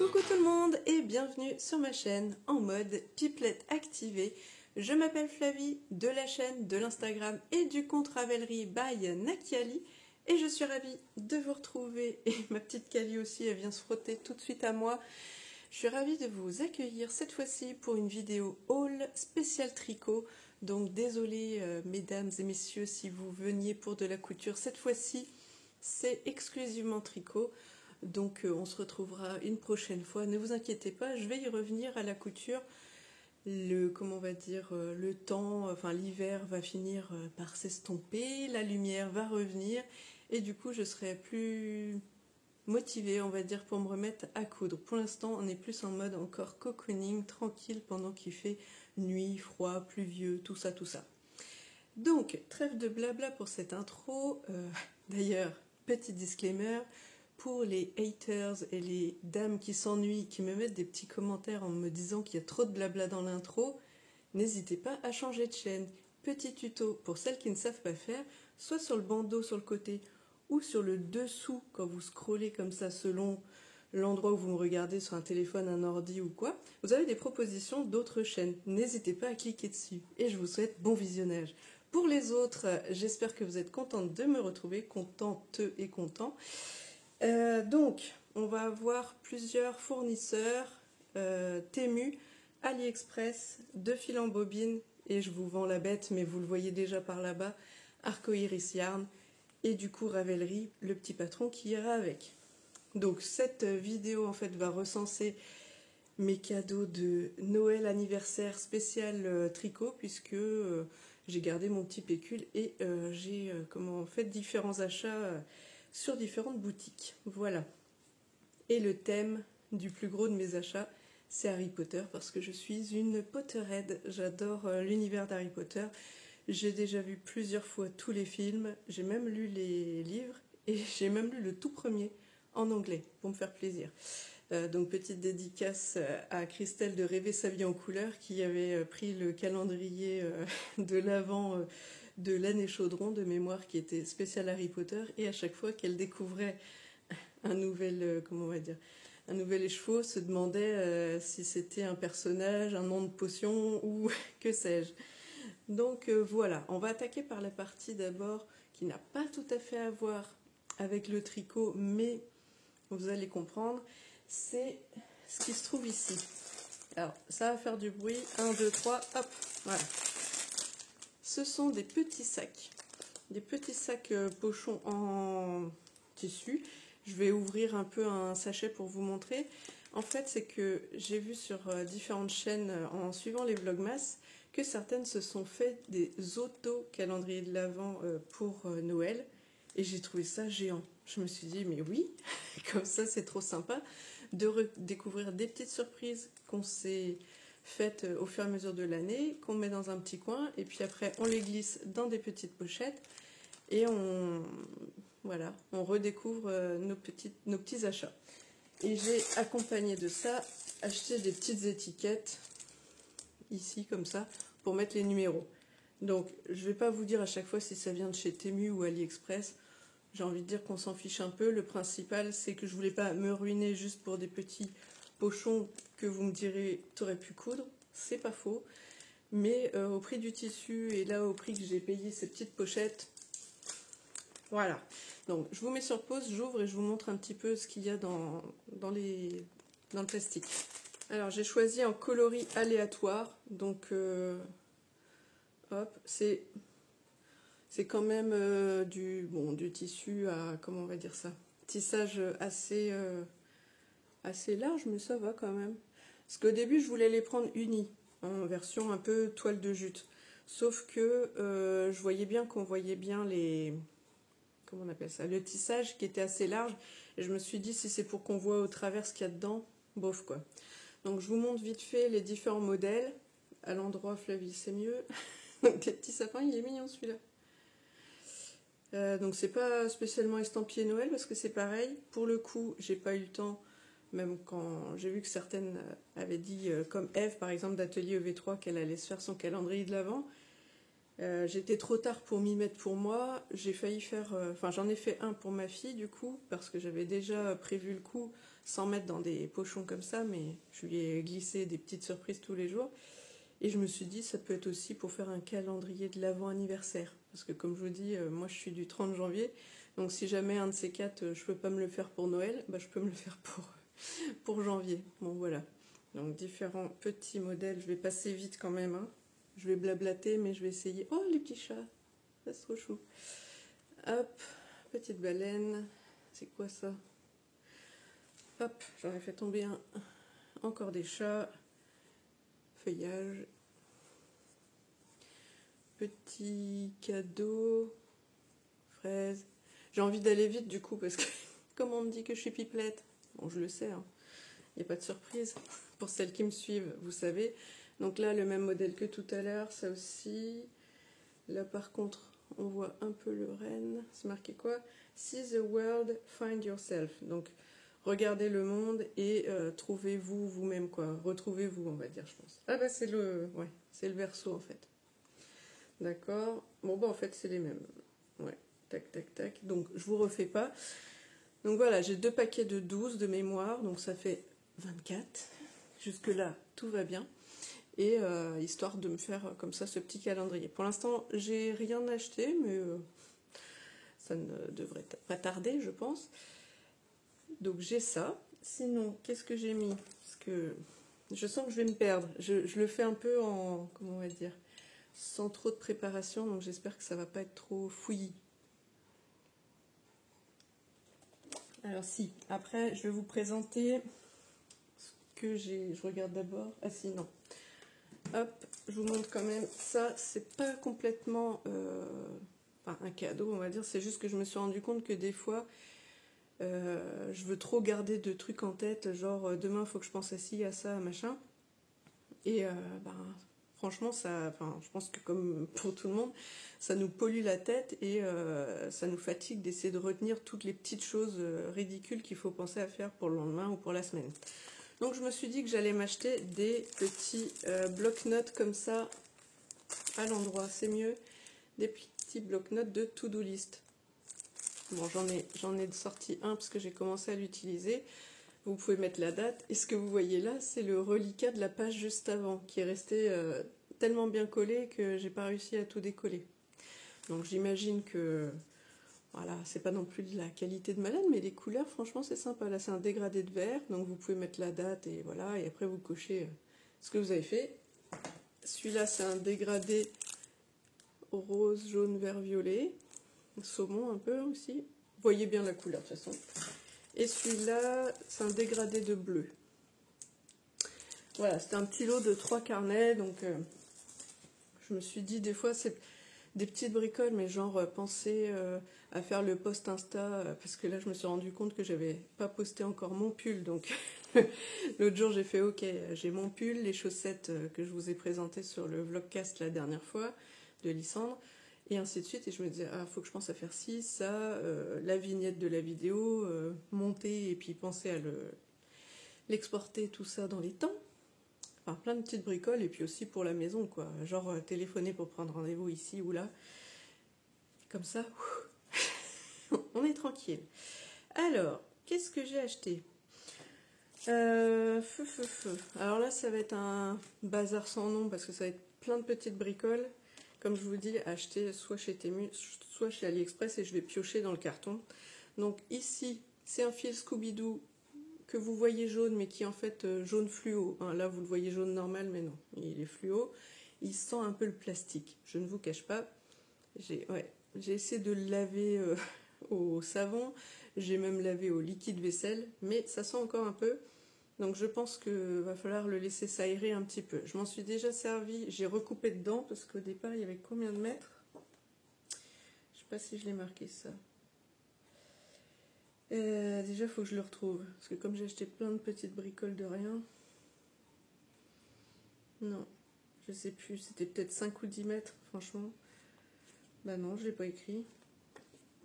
Coucou tout le monde et bienvenue sur ma chaîne en mode pipelette activée. Je m'appelle Flavie de la chaîne, de l'Instagram et du compte Ravelry by Nakiali et je suis ravie de vous retrouver et ma petite Kali aussi, elle vient se frotter tout de suite à moi. Je suis ravie de vous accueillir cette fois-ci pour une vidéo haul spécial tricot. Donc désolée mesdames et messieurs si vous veniez pour de la couture, cette fois-ci c'est exclusivement tricot. Donc on se retrouvera une prochaine fois, ne vous inquiétez pas, je vais y revenir à la couture. Le temps, enfin l'hiver va finir par s'estomper, la lumière va revenir et du coup je serai plus motivée, on va dire, pour me remettre à coudre. Pour l'instant on est plus en mode encore cocooning, tranquille pendant qu'il fait nuit, froid, pluvieux, tout ça. Donc trêve de blabla pour cette intro. D'ailleurs, petit disclaimer, pour les haters et les dames qui s'ennuient, qui me mettent des petits commentaires en me disant qu'il y a trop de blabla dans l'intro, n'hésitez pas à changer de chaîne. Petit tuto pour celles qui ne savent pas faire, soit sur le bandeau sur le côté ou sur le dessous quand vous scrollez comme ça selon l'endroit où vous me regardez sur un téléphone, un ordi ou quoi, vous avez des propositions d'autres chaînes. N'hésitez pas à cliquer dessus et je vous souhaite bon visionnage. Pour les autres, j'espère que vous êtes contente de me retrouver, contente et content. Donc, on va avoir plusieurs fournisseurs, Temu, AliExpress, de fil en bobine, et je vous vends la bête, mais vous le voyez déjà par là-bas, Arcoiris Yarn, et du coup Ravelry, le petit patron qui ira avec. Donc cette vidéo en fait va recenser mes cadeaux de Noël anniversaire spécial tricot, puisque j'ai gardé mon petit pécule et j'ai fait différents achats sur différentes boutiques. Voilà. Et le thème du plus gros de mes achats, c'est Harry Potter, parce que je suis une Potterhead. J'adore l'univers d'Harry Potter. J'ai déjà vu plusieurs fois tous les films, j'ai même lu les livres et j'ai même lu le tout premier en anglais pour me faire plaisir. Donc petite dédicace à Christelle de Rêver sa vie en couleur qui avait pris le calendrier de l'avent de l'année chaudron de mémoire qui était spécial Harry Potter, et à chaque fois qu'elle découvrait un nouvel un nouvel écheveau, se demandait si c'était un personnage, un nom de potion ou que sais-je. Donc voilà, on va attaquer par la partie d'abord qui n'a pas tout à fait à voir avec le tricot, mais vous allez comprendre, c'est ce qui se trouve ici. Alors ça va faire du bruit, 1, 2, 3, hop, voilà. Ce sont des petits sacs pochons en tissu. Je vais ouvrir un peu un sachet pour vous montrer. En fait, c'est que j'ai vu sur différentes chaînes, en suivant les vlogmas, que certaines se sont fait des auto-calendriers de l'Avent pour Noël. Et j'ai trouvé ça géant. Je me suis dit, mais oui, comme ça c'est trop sympa de redécouvrir des petites surprises qu'on s'est faites au fur et à mesure de l'année, qu'on met dans un petit coin, et puis après on les glisse dans des petites pochettes, et on redécouvre nos petits achats. Et j'ai accompagné de ça acheté des petites étiquettes, ici comme ça, pour mettre les numéros. Donc je ne vais pas vous dire à chaque fois si ça vient de chez Temu ou AliExpress. J'ai envie de dire qu'on s'en fiche un peu. Le principal, c'est que je voulais pas me ruiner juste pour des petits pochons que vous me direz, t'aurais pu coudre. C'est pas faux. Mais au prix du tissu et là au prix que j'ai payé ces petites pochettes, voilà. Donc je vous mets sur pause, j'ouvre et je vous montre un petit peu ce qu'il y a dans le plastique. Alors j'ai choisi en coloris aléatoire. Donc hop, c'est quand même du tissu à, comment on va dire ça, tissage assez large, mais ça va quand même. Parce qu'au début, je voulais les prendre unis, en version un peu toile de jute. Sauf que je voyais bien qu'on voyait bien comment on appelle ça, le tissage qui était assez large. Et je me suis dit, si c'est pour qu'on voit au travers ce qu'il y a dedans, bof quoi. Donc je vous montre vite fait les différents modèles. À l'endroit, Flavie, c'est mieux. Donc des petits sapins, il est mignon celui-là. Donc c'est pas spécialement estampillé Noël parce que c'est pareil. Pour le coup, j'ai pas eu le temps, même quand j'ai vu que certaines avaient dit, comme Eve par exemple d'Atelier EV3, qu'elle allait se faire son calendrier de l'Avent. J'étais trop tard pour m'y mettre pour moi. J'ai failli faire... Enfin, j'en ai fait un pour ma fille, du coup, parce que j'avais déjà prévu le coup, sans mettre dans des pochons comme ça, mais je lui ai glissé des petites surprises tous les jours. Et je me suis dit, ça peut être aussi pour faire un calendrier de l'avant anniversaire. Parce que comme je vous dis, moi je suis du 30 janvier. Donc si jamais un de ces quatre, je peux pas me le faire pour Noël, bah, je peux me le faire pour janvier. Bon voilà. Donc différents petits modèles. Je vais passer vite quand même. Hein. Je vais blablater, mais je vais essayer. Oh, les petits chats. Ça, c'est trop chou. Hop, petite baleine. C'est quoi ça? Hop, j'en ai fait tomber un. Encore des chats. Feuillage. Petit cadeau. Fraise. J'ai envie d'aller vite du coup, parce que comme on me dit que je suis pipelette, bon, je le sais, hein. Il n'y a pas de surprise. Pour celles qui me suivent, vous savez. Donc là, le même modèle que tout à l'heure, ça aussi. Là, par contre, on voit un peu le renne. C'est marqué quoi? See the world, find yourself. Donc, regardez le monde et trouvez-vous vous-même, quoi. Retrouvez-vous, on va dire, je pense. Ah bah, c'est le verso, en fait. D'accord. Bon, bah, en fait, c'est les mêmes. Ouais. Tac, tac, tac. Donc, je vous refais pas. Donc, voilà, j'ai 2 paquets de 12 de mémoire. Donc, ça fait 24. Jusque-là, tout va bien. Et histoire de me faire comme ça ce petit calendrier. Pour l'instant, j'ai rien acheté, mais ça ne devrait pas tarder, je pense. Donc j'ai ça. Sinon, qu'est-ce que j'ai mis? Parce que je sens que je vais me perdre. Je le fais un peu en, comment on va dire, sans trop de préparation, donc j'espère que ça va pas être trop fouillis. Alors si, après je vais vous présenter ce que j'ai. Je regarde d'abord. Ah si, non. Hop, je vous montre quand même. Ça, c'est pas complètement un cadeau, on va dire. C'est juste que je me suis rendu compte que des fois, je veux trop garder de trucs en tête. Genre, demain, il faut que je pense à ci, à ça, à machin. Et franchement, ça, je pense que comme pour tout le monde, ça nous pollue la tête et ça nous fatigue d'essayer de retenir toutes les petites choses ridicules qu'il faut penser à faire pour le lendemain ou pour la semaine. Donc je me suis dit que j'allais m'acheter des petits bloc-notes comme ça à l'endroit, c'est mieux. Des petits bloc-notes de to-do list. Bon, j'en ai sorti un parce que j'ai commencé à l'utiliser. Vous pouvez mettre la date. Et ce que vous voyez là, c'est le reliquat de la page juste avant, qui est resté tellement bien collé que j'ai pas réussi à tout décoller. Donc j'imagine que... Voilà, c'est pas non plus de la qualité de malade, mais les couleurs, franchement, c'est sympa. Là, c'est un dégradé de vert, donc vous pouvez mettre la date et voilà, et après vous cochez ce que vous avez fait. Celui-là, c'est un dégradé rose, jaune, vert, violet, saumon un peu aussi. Vous voyez bien la couleur de toute façon. Et celui-là, c'est un dégradé de bleu. Voilà, c'était un petit lot de 3 carnets, donc je me suis dit, des fois, c'est des petites bricoles, mais genre penser à faire le post Insta, parce que là je me suis rendu compte que j'avais pas posté encore mon pull, donc l'autre jour j'ai fait ok, j'ai mon pull, les chaussettes que je vous ai présentées sur le vlogcast la dernière fois de Lysandre, et ainsi de suite, et je me disais, ah, faut que je pense à faire ci, ça, la vignette de la vidéo, monter et puis penser à l'exporter, tout ça dans les temps. Enfin, plein de petites bricoles, et puis aussi pour la maison, quoi. Genre téléphoner pour prendre rendez-vous ici ou là. Comme ça, on est tranquille. Alors, qu'est-ce que j'ai acheté? Alors là, ça va être un bazar sans nom, parce que ça va être plein de petites bricoles. Comme je vous dis, acheter soit chez Temu, soit chez AliExpress, et je vais piocher dans le carton. Donc ici, c'est un fil Scooby-Doo que vous voyez jaune, mais qui est en fait jaune fluo. Hein, là, vous le voyez jaune normal, mais non, il est fluo. Il sent un peu le plastique, je ne vous cache pas. J'ai essayé de le laver au savon, j'ai même lavé au liquide vaisselle, mais ça sent encore un peu. Donc je pense qu'il va falloir le laisser s'aérer un petit peu. Je m'en suis déjà servi, j'ai recoupé dedans, parce qu'au départ, il y avait combien de mètres? Je ne sais pas si je l'ai marqué ça. Déjà, il faut que je le retrouve. Parce que comme j'ai acheté plein de petites bricoles de rien... Non, je sais plus. C'était peut-être 5 ou 10 mètres, franchement. Bah non, je l'ai pas écrit.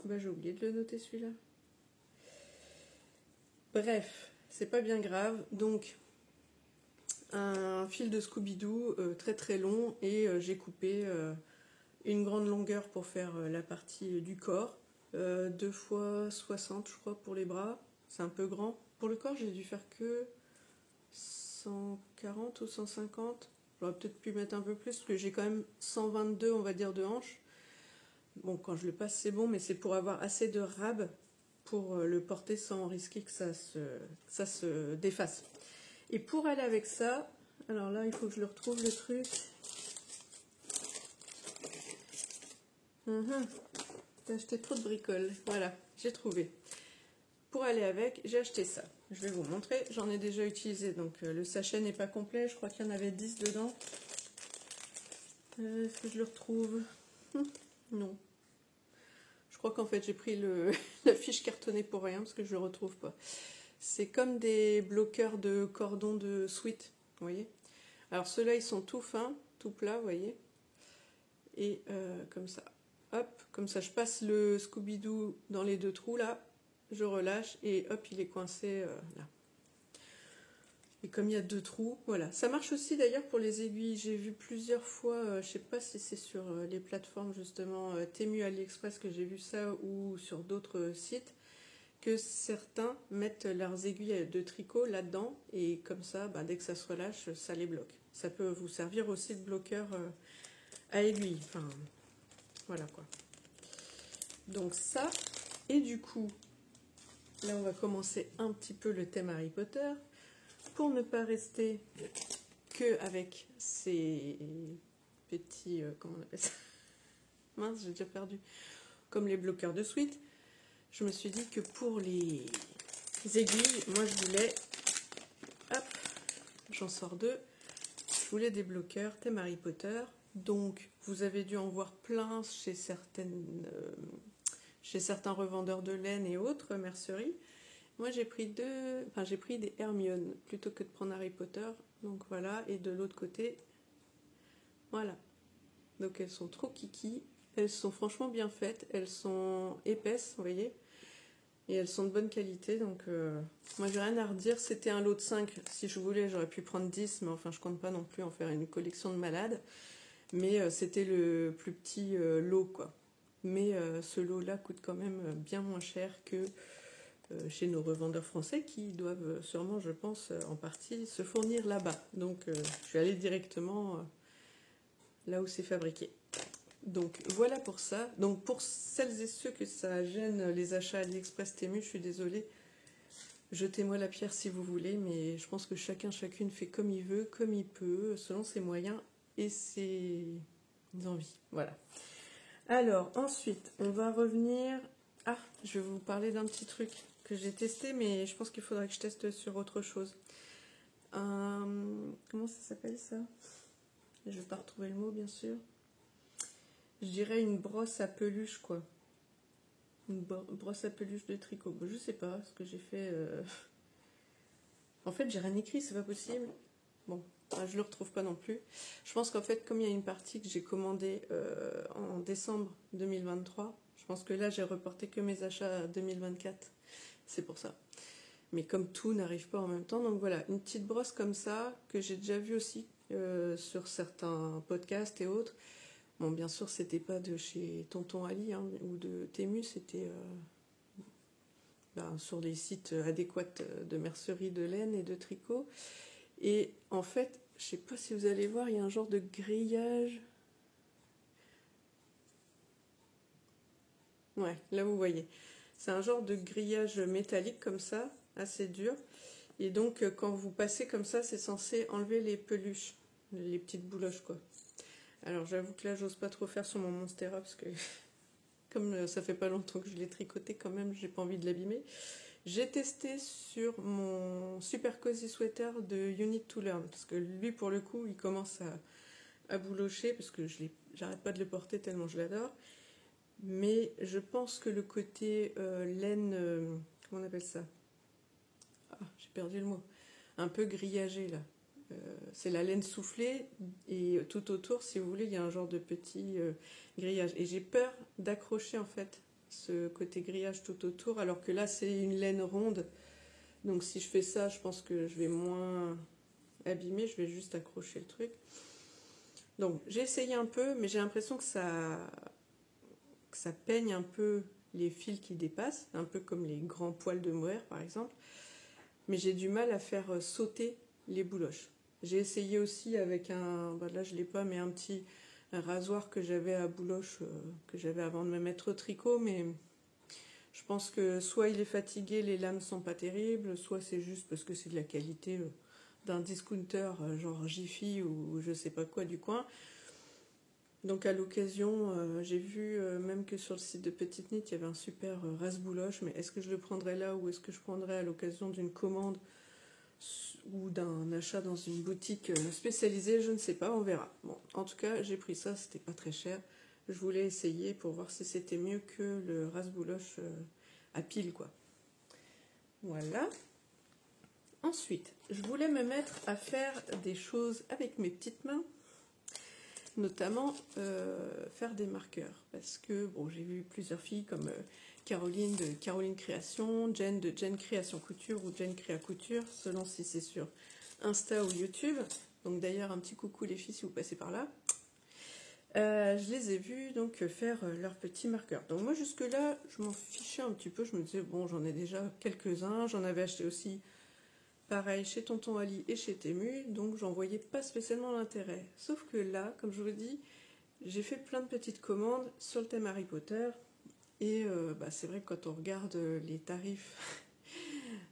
Bah j'ai oublié de le noter celui-là. Bref, c'est pas bien grave. Donc, un fil de Scooby-Doo très très long. Et j'ai coupé une grande longueur pour faire la partie du corps, 2 fois 60 je crois pour les bras, c'est un peu grand. Pour le corps j'ai dû faire que 140 ou 150, j'aurais peut-être pu mettre un peu plus parce que j'ai quand même 122 on va dire de hanches. Bon, quand je le passe c'est bon, mais c'est pour avoir assez de rab pour le porter sans risquer que ça se défasse. Et pour aller avec ça, alors là il faut que je le retrouve le truc. J'ai acheté trop de bricoles, voilà, j'ai trouvé. Pour aller avec, j'ai acheté ça. Je vais vous montrer, j'en ai déjà utilisé, donc le sachet n'est pas complet, je crois qu'il y en avait 10 dedans. Est-ce que je le retrouve? Non. Je crois qu'en fait j'ai pris la fiche cartonnée pour rien parce que je ne le retrouve pas. C'est comme des bloqueurs de cordon de sweat, vous voyez. Alors ceux-là ils sont tout fins, tout plats, vous voyez. Et comme ça, hop, comme ça je passe le Scooby-Doo dans les 2 trous là, je relâche et hop il est coincé là. Et comme il y a 2 trous, voilà. Ça marche aussi d'ailleurs pour les aiguilles. J'ai vu plusieurs fois, je sais pas si c'est sur les plateformes justement Temu, AliExpress que j'ai vu ça ou sur d'autres sites, que certains mettent leurs aiguilles de tricot là-dedans et comme ça, dès que ça se relâche, ça les bloque. Ça peut vous servir aussi de bloqueur à aiguille. Enfin, voilà quoi. Donc ça, et du coup, là on va commencer un petit peu le thème Harry Potter. Pour ne pas rester que avec ces petits, comment on appelle ça? Mince, j'ai déjà perdu. Comme les bloqueurs de suite, je me suis dit que pour les aiguilles, moi je voulais, hop, j'en sors 2, je voulais des bloqueurs thème Harry Potter. Donc vous avez dû en voir plein chez certains revendeurs de laine et autres merceries. Moi j'ai pris des Hermione plutôt que de prendre Harry Potter. Donc voilà, et de l'autre côté, voilà. Donc elles sont trop kiki, elles sont franchement bien faites, elles sont épaisses, vous voyez, et elles sont de bonne qualité. Donc moi j'ai rien à redire, c'était un lot de 5, si je voulais j'aurais pu prendre 10, mais enfin je compte pas non plus en faire une collection de malades. Mais c'était le plus petit lot quoi. Mais ce lot là coûte quand même bien moins cher que chez nos revendeurs français qui doivent sûrement, je pense, en partie se fournir là-bas. Donc je suis allée directement là où c'est fabriqué. Donc voilà pour ça. Donc pour celles et ceux que ça gêne les achats AliExpress Temu, je suis désolée. Jetez-moi la pierre si vous voulez, mais je pense que chacune fait comme il veut, comme il peut, selon ses moyens et ses envies. Voilà. Alors ensuite, on va revenir... Ah, je vais vous parler d'un petit truc que j'ai testé, mais je pense qu'il faudrait que je teste sur autre chose. Comment ça s'appelle ça? Je vais pas retrouver le mot, bien sûr. Je dirais une brosse à peluche, quoi. Une brosse à peluche de tricot. Bon, je sais pas ce que j'ai fait. En fait, j'ai rien écrit, c'est pas possible. Bon, je le retrouve pas non plus. Je pense qu'en fait, comme il y a une partie que j'ai commandée en décembre 2023, je pense que là, j'ai reporté que mes achats 2024. C'est pour ça. Mais comme tout n'arrive pas en même temps, donc voilà, une petite brosse comme ça, que j'ai déjà vue aussi sur certains podcasts et autres. Bon, bien sûr, c'était pas de chez Tonton Ali ou de Temu, c'était sur des sites adéquats de mercerie de laine et de tricot. Et en fait, je sais pas si vous allez voir, il y a un genre de grillage. Ouais, là vous voyez. C'est un genre de grillage métallique comme ça, assez dur. Et donc, quand vous passez comme ça, c'est censé enlever les peluches, les petites bouloches, quoi. Alors, j'avoue que là, j'ose pas trop faire sur mon Monstera, parce que comme ça fait pas longtemps que je l'ai tricoté, quand même, j'ai pas envie de l'abîmer. J'ai testé sur mon Super Cozy Sweater de You Need to Learn, parce que lui, pour le coup, il commence à boulocher, parce que j'arrête pas de le porter tellement je l'adore. Mais je pense que le côté laine, comment on appelle ça? Ah, j'ai perdu le mot. Un peu grillagé là. C'est la laine soufflée et tout autour, si vous voulez, il y a un genre de petit grillage. Et j'ai peur d'accrocher en fait ce côté grillage tout autour, alors que là c'est une laine ronde. Donc si je fais ça, je pense que je vais moins abîmer, je vais juste accrocher le truc. Donc j'ai essayé un peu, mais j'ai l'impression que ça peigne un peu les fils qui dépassent, un peu comme les grands poils de mohair par exemple. Mais j'ai du mal à faire sauter les bouloches. J'ai essayé aussi avec là je l'ai pas, mais un rasoir que j'avais à bouloche, que j'avais avant de me mettre au tricot, mais je pense que soit il est fatigué, les lames sont pas terribles, soit c'est juste parce que c'est de la qualité d'un discounter genre Jiffy ou je sais pas quoi du coin. Donc à l'occasion, j'ai vu même que sur le site de Petite Knit, il y avait un super rase-bouloche, mais est-ce que je le prendrais là ou est-ce que je prendrais à l'occasion d'une commande ou d'un achat dans une boutique spécialisée, je ne sais pas, on verra. Bon, en tout cas, j'ai pris ça, c'était pas très cher. Je voulais essayer pour voir si c'était mieux que le rase-bouloche à pile, quoi. Voilà. Ensuite, je voulais me mettre à faire des choses avec mes petites mains, notamment faire des marqueurs, parce que bon, j'ai vu plusieurs filles comme Caroline de Caroline Création, Jen de Jen Création Couture ou Jen Créa Couture, selon si c'est sur Insta ou YouTube. Donc d'ailleurs un petit coucou les filles si vous passez par là. Je les ai vues donc faire leurs petits marqueurs. Donc moi jusque là je m'en fichais un petit peu, je me disais bon j'en ai déjà quelques-uns, j'en avais acheté aussi pareil chez Tonton Ali et chez Temu, donc j'en voyais pas spécialement l'intérêt. Sauf que là, comme je vous dis, j'ai fait plein de petites commandes sur le thème Harry Potter. Et c'est vrai que quand on regarde les tarifs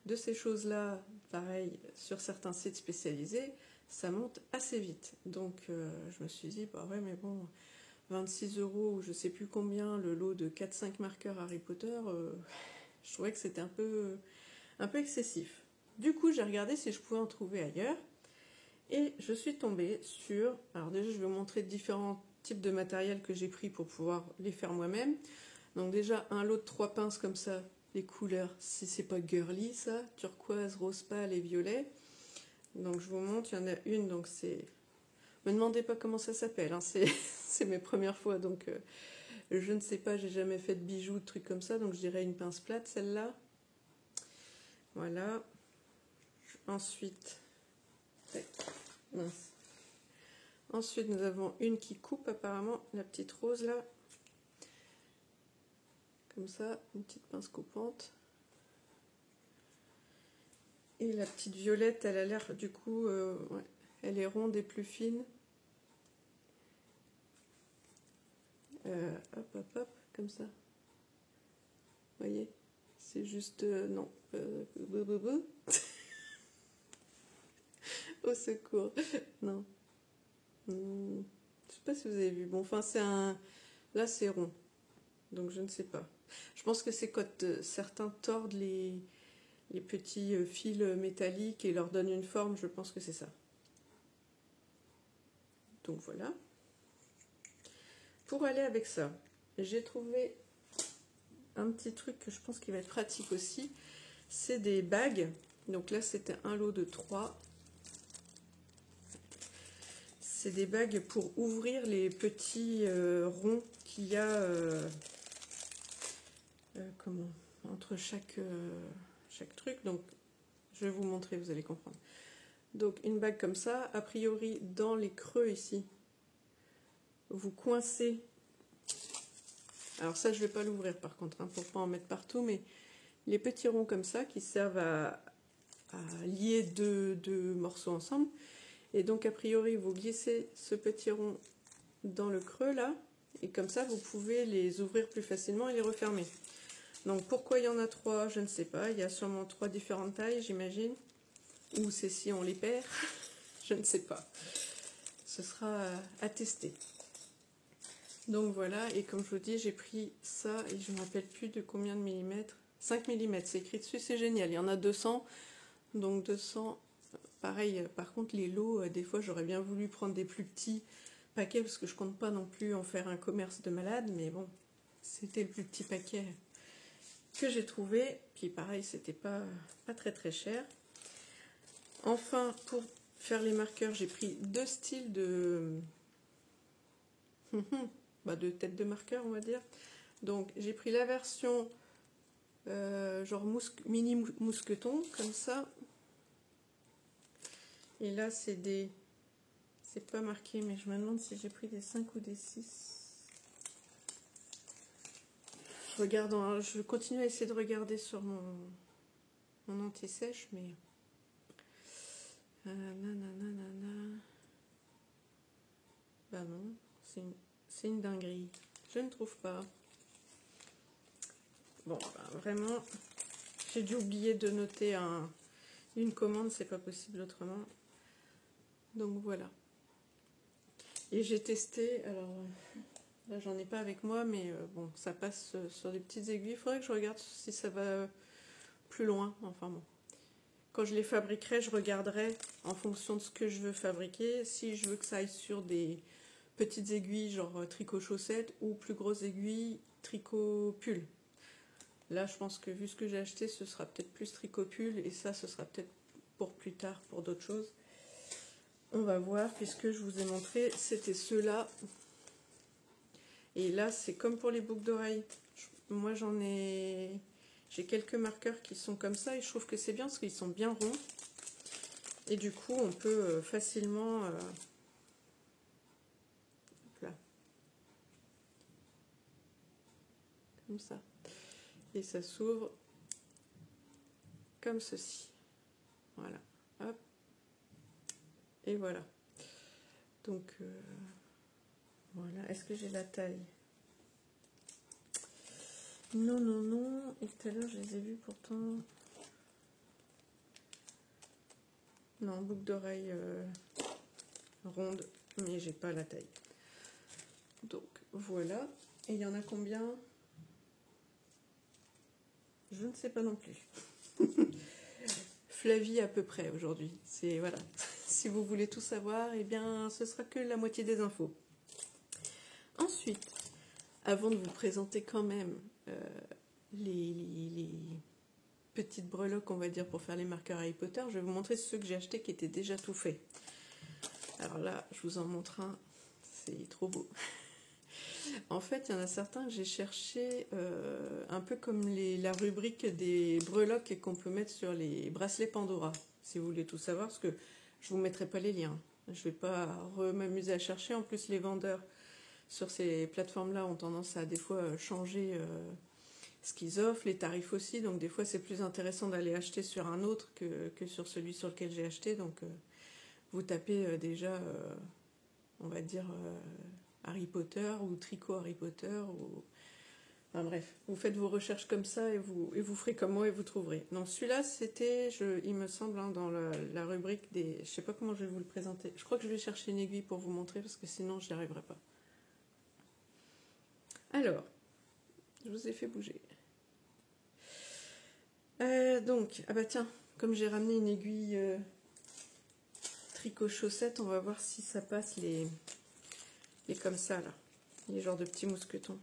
de ces choses-là, pareil, sur certains sites spécialisés, ça monte assez vite. Donc je me suis dit, bah ouais, mais bon, 26 € ou je sais plus combien le lot de 4-5 marqueurs Harry Potter, je trouvais que c'était un peu excessif. Du coup, j'ai regardé si je pouvais en trouver ailleurs. Et je suis tombée sur... Alors déjà, je vais vous montrer différents types de matériel que j'ai pris pour pouvoir les faire moi-même. Donc déjà, un lot de 3 pinces comme ça, les couleurs, si c'est pas girly ça, turquoise, rose pâle et violet. Donc je vous montre, il y en a une, donc c'est... Me demandez pas comment ça s'appelle, hein, c'est mes premières fois, donc je ne sais pas, j'ai jamais fait de bijoux, de trucs comme ça, donc je dirais une pince plate, celle-là. Voilà. Ensuite, mince. Ensuite, nous avons une qui coupe apparemment, la petite rose là. Comme ça, une petite pince coupante. Et la petite violette, elle a l'air du coup, ouais, elle est ronde et plus fine. Hop, hop, hop, comme ça. Vous voyez, c'est juste, non. Au secours. Non. Je sais pas si vous avez vu. Bon, enfin, c'est un... Là, c'est rond. Donc, je ne sais pas. Je pense que c'est quand certains tordent les petits fils métalliques et leur donnent une forme. Je pense que c'est ça. Donc, voilà. Pour aller avec ça, j'ai trouvé un petit truc que je pense qu'il va être pratique aussi. C'est des bagues. Donc là, c'était un lot de 3. C'est des bagues pour ouvrir les petits ronds qu'il y a entre chaque truc. Donc, je vais vous montrer, vous allez comprendre. Donc, une bague comme ça, a priori, dans les creux ici, vous coincez. Alors ça, je ne vais pas l'ouvrir par contre, hein, pour ne pas en mettre partout, mais les petits ronds comme ça qui servent à lier deux morceaux ensemble. Et donc, a priori, vous glissez ce petit rond dans le creux là, et comme ça, vous pouvez les ouvrir plus facilement et les refermer. Donc, pourquoi il y en a 3, je ne sais pas. Il y a sûrement 3 différentes tailles, j'imagine. Ou c'est si on les perd, je ne sais pas. Ce sera à tester. Donc voilà, et comme je vous dis, j'ai pris ça, et je ne me rappelle plus de combien de millimètres. 5 mm, c'est écrit dessus, c'est génial. Il y en a 200, donc 200... Pareil, par contre, les lots, des fois, j'aurais bien voulu prendre des plus petits paquets, parce que je compte pas non plus en faire un commerce de malade, mais bon, c'était le plus petit paquet que j'ai trouvé. Puis pareil, c'était pas très très cher. Enfin, pour faire les marqueurs, j'ai pris 2 styles de tête de marqueur, on va dire. Donc, j'ai pris la version genre mini mousqueton, comme ça. Et là, c'est des C'est pas marqué, mais je me demande si j'ai pris des 5 ou des 6. Je continue à essayer de regarder sur mon anti-sèche, mais... nanana. Bah non, c'est une dinguerie. Je ne trouve pas. Bon, bah, vraiment, j'ai dû oublier de noter une commande, c'est pas possible autrement. Donc voilà. Et j'ai testé, alors là j'en ai pas avec moi, mais bon, ça passe sur des petites aiguilles. Il faudrait que je regarde si ça va plus loin. Enfin bon. Quand je les fabriquerai, je regarderai en fonction de ce que je veux fabriquer. Si je veux que ça aille sur des petites aiguilles, genre tricot chaussettes, ou plus grosses aiguilles, tricot pull. Là, je pense que vu ce que j'ai acheté, ce sera peut-être plus tricot pull, et ça, ce sera peut-être pour plus tard, pour d'autres choses. On va voir, puisque je vous ai montré, c'était ceux-là. Et là, c'est comme pour les boucles d'oreilles. Moi, j'ai quelques marqueurs qui sont comme ça, et je trouve que c'est bien, parce qu'ils sont bien ronds. Et du coup, on peut facilement... là. Comme ça. Et ça s'ouvre comme ceci. Voilà. Hop. Et voilà. Donc, voilà. Est-ce que j'ai la taille? Non, non, non. Et tout à l'heure, je les ai vus pourtant. Non, boucle d'oreille ronde, mais j'ai pas la taille. Donc, voilà. Et il y en a combien? Je ne sais pas non plus. Flavie à peu près aujourd'hui. C'est voilà. Si vous voulez tout savoir, eh bien, ce sera que la moitié des infos. Ensuite, avant de vous présenter quand même les petites breloques, on va dire, pour faire les marqueurs Harry Potter, je vais vous montrer ceux que j'ai achetés qui étaient déjà tout faits. Alors là, je vous en montre un. C'est trop beau. En fait, il y en a certains que j'ai cherché un peu comme la rubrique des breloques qu'on peut mettre sur les bracelets Pandora, si vous voulez tout savoir, parce que je ne vous mettrai pas les liens. Je ne vais pas m'amuser à chercher. En plus, les vendeurs sur ces plateformes-là ont tendance à des fois changer ce qu'ils offrent, les tarifs aussi. Donc des fois, c'est plus intéressant d'aller acheter sur un autre que sur celui sur lequel j'ai acheté. Donc vous tapez déjà, on va dire... Harry Potter ou tricot Harry Potter ou... Enfin bref, vous faites vos recherches comme ça et vous ferez comme moi et vous trouverez. Donc celui-là, c'était, il me semble, hein, dans la rubrique des... Je sais pas comment je vais vous le présenter. Je crois que je vais chercher une aiguille pour vous montrer parce que sinon, je n'y arriverai pas. Alors, je vous ai fait bouger. Donc, ah bah tiens, comme j'ai ramené une aiguille tricot chaussette, on va voir si ça passe les comme ça, là. Les genres de petits mousquetons.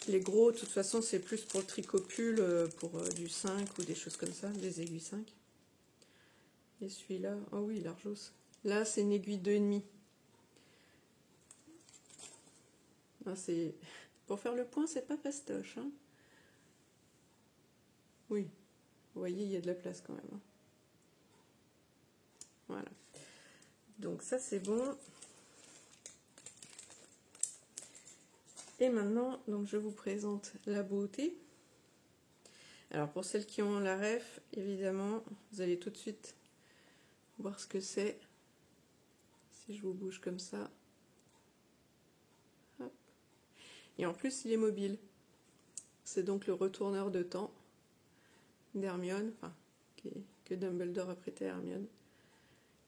Les gros, de toute façon, c'est plus pour le tricot pull, pour du 5 ou des choses comme ça, des aiguilles 5. Et celui-là, oh oui, largos. Là, c'est une aiguille 2,5. Ah, c'est... Pour faire le point, c'est pas fastoche. Hein. Oui, vous voyez, il y a de la place quand même. Hein. Voilà. Donc ça, c'est bon. Et maintenant, donc je vous présente la beauté. Alors pour celles qui ont la ref, évidemment, vous allez tout de suite voir ce que c'est. Si je vous bouge comme ça. Hop. Et en plus, il est mobile. C'est donc le retourneur de temps d'Hermione, enfin, que Dumbledore a prêté à Hermione.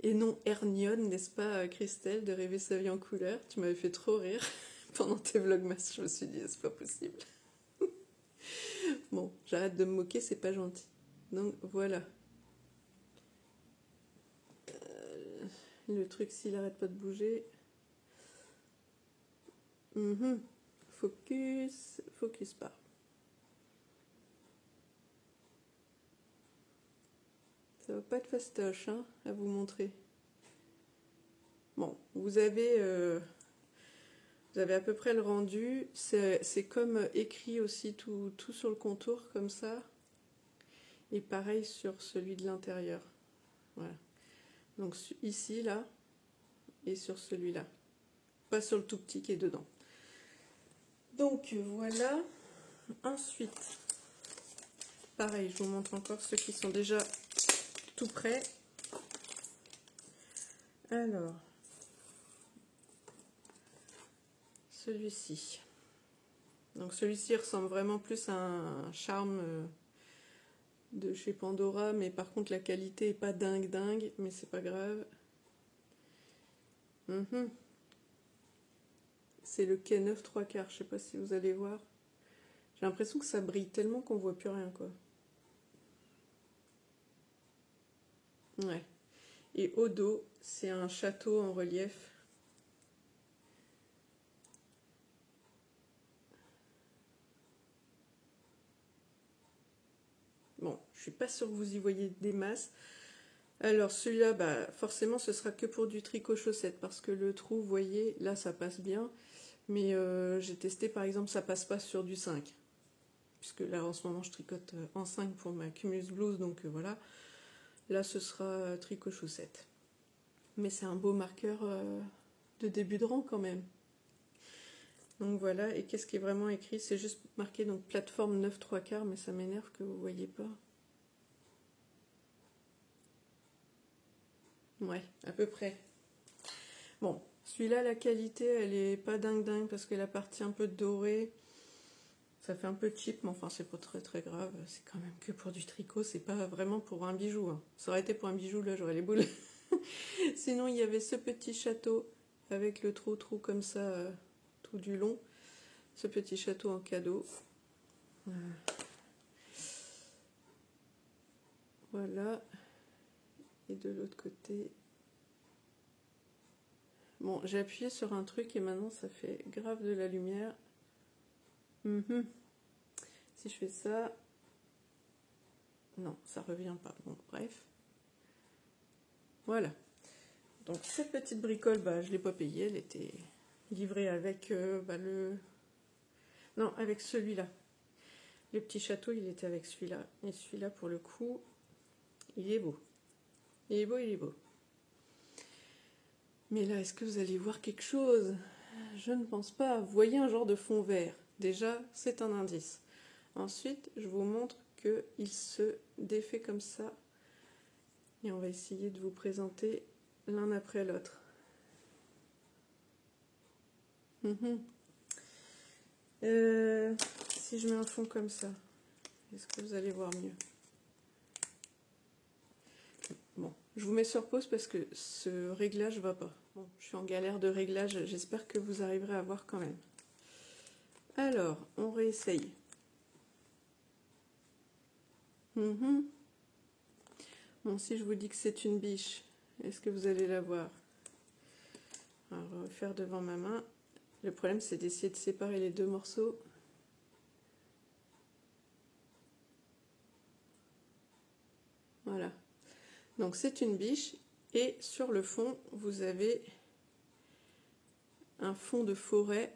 Et non Hermione, n'est-ce pas, Christelle, de Rêver sa vie en couleur? Tu m'avais fait trop rire. Pendant tes vlogmas, je me suis dit, c'est pas possible. Bon, j'arrête de me moquer, c'est pas gentil. Donc voilà. Le truc, s'il arrête pas de bouger. Focus, focus pas. Ça va pas être fastoche, hein, à vous montrer. Bon, vous avez à peu près le rendu. C'est comme écrit aussi tout sur le contour, comme ça. Et pareil sur celui de l'intérieur. Voilà. Donc ici, là, et sur celui-là. Pas sur le tout petit qui est dedans. Donc voilà. Ensuite, pareil, je vous montre encore ceux qui sont déjà tout prêts. Alors, celui-ci. Donc celui-ci ressemble vraiment plus à un charme de chez Pandora, mais par contre la qualité est pas dingue, mais c'est pas grave. C'est le quai 9 3/4, je sais pas si vous allez voir. J'ai l'impression que ça brille tellement qu'on voit plus rien, quoi. Ouais. Et au dos, c'est un château en relief. Bon, je suis pas sûre que vous y voyez des masses. Alors celui-là, bah, forcément ce sera que pour du tricot chaussette parce que le trou, vous voyez, là ça passe bien. Mais j'ai testé par exemple, ça passe pas sur du 5. Puisque là en ce moment je tricote en 5 pour ma Cumulus Blouse, donc voilà. Là ce sera tricot chaussette. Mais c'est un beau marqueur de début de rang quand même. Donc voilà, et qu'est-ce qui est vraiment écrit? C'est juste marqué donc plateforme 9 3/4, mais ça m'énerve que vous voyez pas. Ouais, à peu près. Bon, celui-là, la qualité, elle est pas dingue parce que la partie un peu dorée, ça fait un peu cheap, mais enfin, c'est pas très grave. C'est quand même que pour du tricot, c'est pas vraiment pour un bijou. Hein. Ça aurait été pour un bijou, là, j'aurais les boules. Sinon, il y avait ce petit château avec le trou comme ça, tout du long. Ce petit château en cadeau. Voilà. Et de l'autre côté... Bon, j'ai appuyé sur un truc et maintenant ça fait grave de la lumière. Si je fais ça... Non, ça revient pas. Bon, bref. Voilà. Donc cette petite bricole, bah, je ne l'ai pas payée. Elle était livrée avec le... Non, avec celui-là. Le petit château, il était avec celui-là. Et celui-là, pour le coup, il est beau. Il est beau, il est beau. Mais là, est-ce que vous allez voir quelque chose? Je ne pense pas. Vous voyez un genre de fond vert. Déjà, c'est un indice. Ensuite, je vous montre qu'il se défait comme ça. Et on va essayer de vous présenter l'un après l'autre. Si je mets un fond comme ça, est-ce que vous allez voir mieux? Bon, je vous mets sur pause parce que ce réglage va pas. Bon, je suis en galère de réglage, j'espère que vous arriverez à voir quand même. Alors, on réessaye. Bon, si je vous dis que c'est une biche, est-ce que vous allez la voir? Alors, on va faire devant ma main. Le problème, c'est d'essayer de séparer les deux morceaux. Voilà. Donc, c'est une biche. Et sur le fond, vous avez un fond de forêt,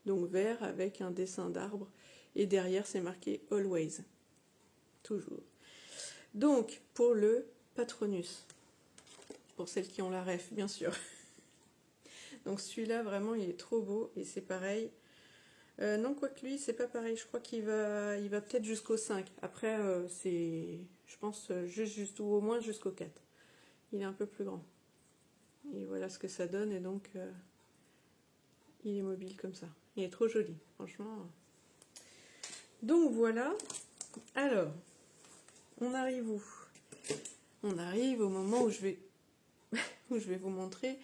donc vert, avec un dessin d'arbre. Et derrière, c'est marqué « Always ». Toujours. Donc, pour le Patronus. Pour celles qui ont la ref, bien sûr. Donc celui-là, vraiment, il est trop beau. Et c'est pareil. Non, quoique lui, c'est pas pareil. Je crois qu'il va peut-être jusqu'au 5. Après, c'est, je pense, juste ou au moins jusqu'au 4. Il est un peu plus grand. Et voilà ce que ça donne. Et donc, il est mobile comme ça. Il est trop joli, franchement. Donc voilà. Alors, on arrive où? On arrive au moment où je vais vous montrer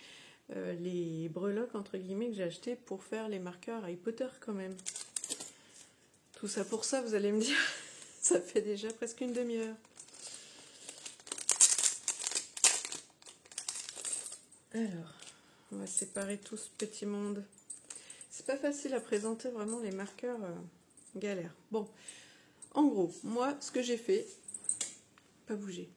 les breloques entre guillemets que j'ai acheté pour faire les marqueurs Harry Potter quand même. Tout ça pour ça, vous allez me dire, ça fait déjà presque une demi-heure. Alors, on va séparer tout ce petit monde. C'est pas facile à présenter vraiment les marqueurs galère. Bon, en gros, moi, ce que j'ai fait, pas bouger.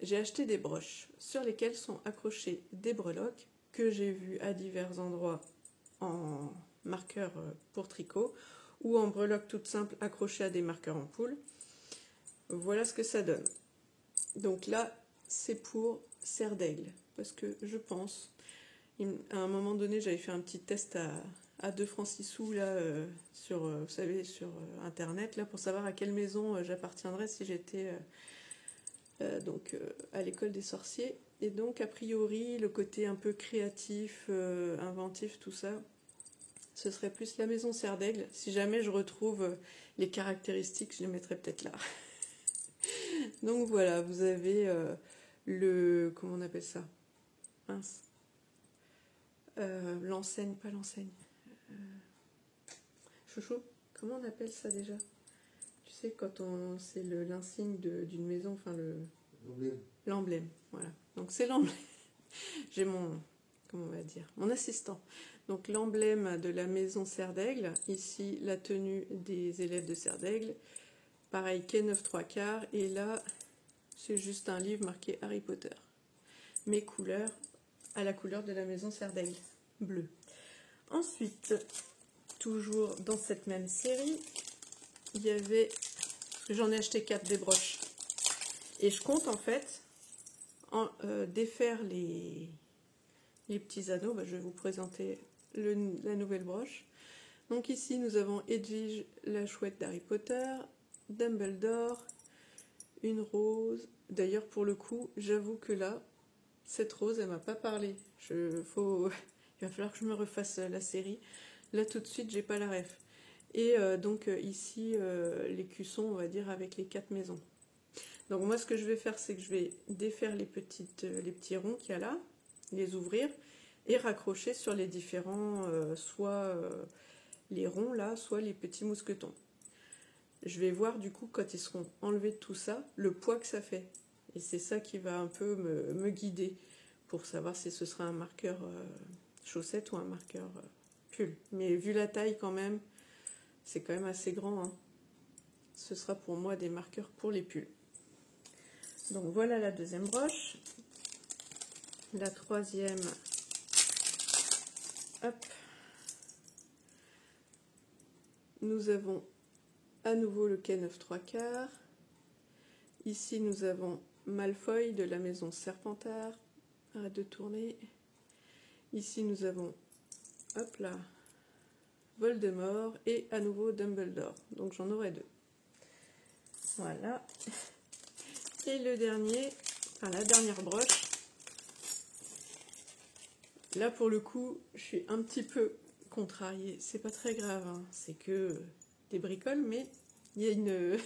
J'ai acheté des broches sur lesquelles sont accrochées des breloques que j'ai vues à divers endroits en marqueurs pour tricot ou en breloques toutes simples accrochées à des marqueurs en poule. Voilà ce que ça donne. Donc là, c'est pour Serre d'Aigle. parce que je pense. À un moment donné, j'avais fait un petit test à 2 francs 6 sous là, sur, vous savez, sur internet là, pour savoir à quelle maison j'appartiendrais si j'étais donc à l'école des sorciers. Et donc a priori le côté un peu créatif, inventif, tout ça, ce serait plus la maison Serre d'Aigle. Si jamais je retrouve les caractéristiques, je les mettrai peut-être là. Donc voilà, vous avez le... comment on appelle ça? Mince. L'enseigne, pas l'enseigne. Chouchou, comment on appelle ça déjà? Tu sais, quand on... c'est l'insigne d'une maison, enfin le... L'emblème, voilà. Donc c'est l'emblème. J'ai mon... comment on va dire? Mon assistant. Donc l'emblème de la maison Serre d'Aigle. Ici, la tenue des élèves de Serre d'Aigle. Pareil, quai 9 3/4. Et là, c'est juste un livre marqué Harry Potter. Mes couleurs, à la couleur de la maison Serre d'Aigle, bleu. Ensuite, toujours dans cette même série, il y avait... parce que j'en ai acheté 4 des broches. Et je compte en fait défaire les petits anneaux. Je vais vous présenter la nouvelle broche. Donc ici, nous avons Edwige, la chouette d'Harry Potter, Dumbledore, une rose. D'ailleurs, pour le coup, j'avoue que là, cette rose, elle m'a pas parlé. Il va falloir que je me refasse la série. Là, tout de suite, j'ai pas la ref. Et donc ici, les cuissons, on va dire, avec les 4 maisons. Donc moi, ce que je vais faire, c'est que je vais défaire les petits ronds qu'il y a là, les ouvrir et raccrocher sur les différents, soit les ronds là, soit les petits mousquetons. Je vais voir du coup, quand ils seront enlevés de tout ça, le poids que ça fait. Et c'est ça qui va un peu me guider pour savoir si ce sera un marqueur chaussette ou un marqueur pull. Mais vu la taille quand même, c'est quand même assez grand, hein. Ce sera pour moi des marqueurs pour les pulls. Donc voilà la deuxième broche. La troisième, hop. Nous avons à nouveau le quai 9 3/4. Ici nous avons Malfoy de la maison Serpentard. Arrête de tourner. Ici nous avons, hop là, Voldemort et à nouveau Dumbledore. Donc j'en aurai 2. Voilà. Et le dernier, enfin la dernière broche. Là pour le coup, je suis un petit peu contrariée. C'est pas très grave, hein. C'est que des bricoles, mais il y a une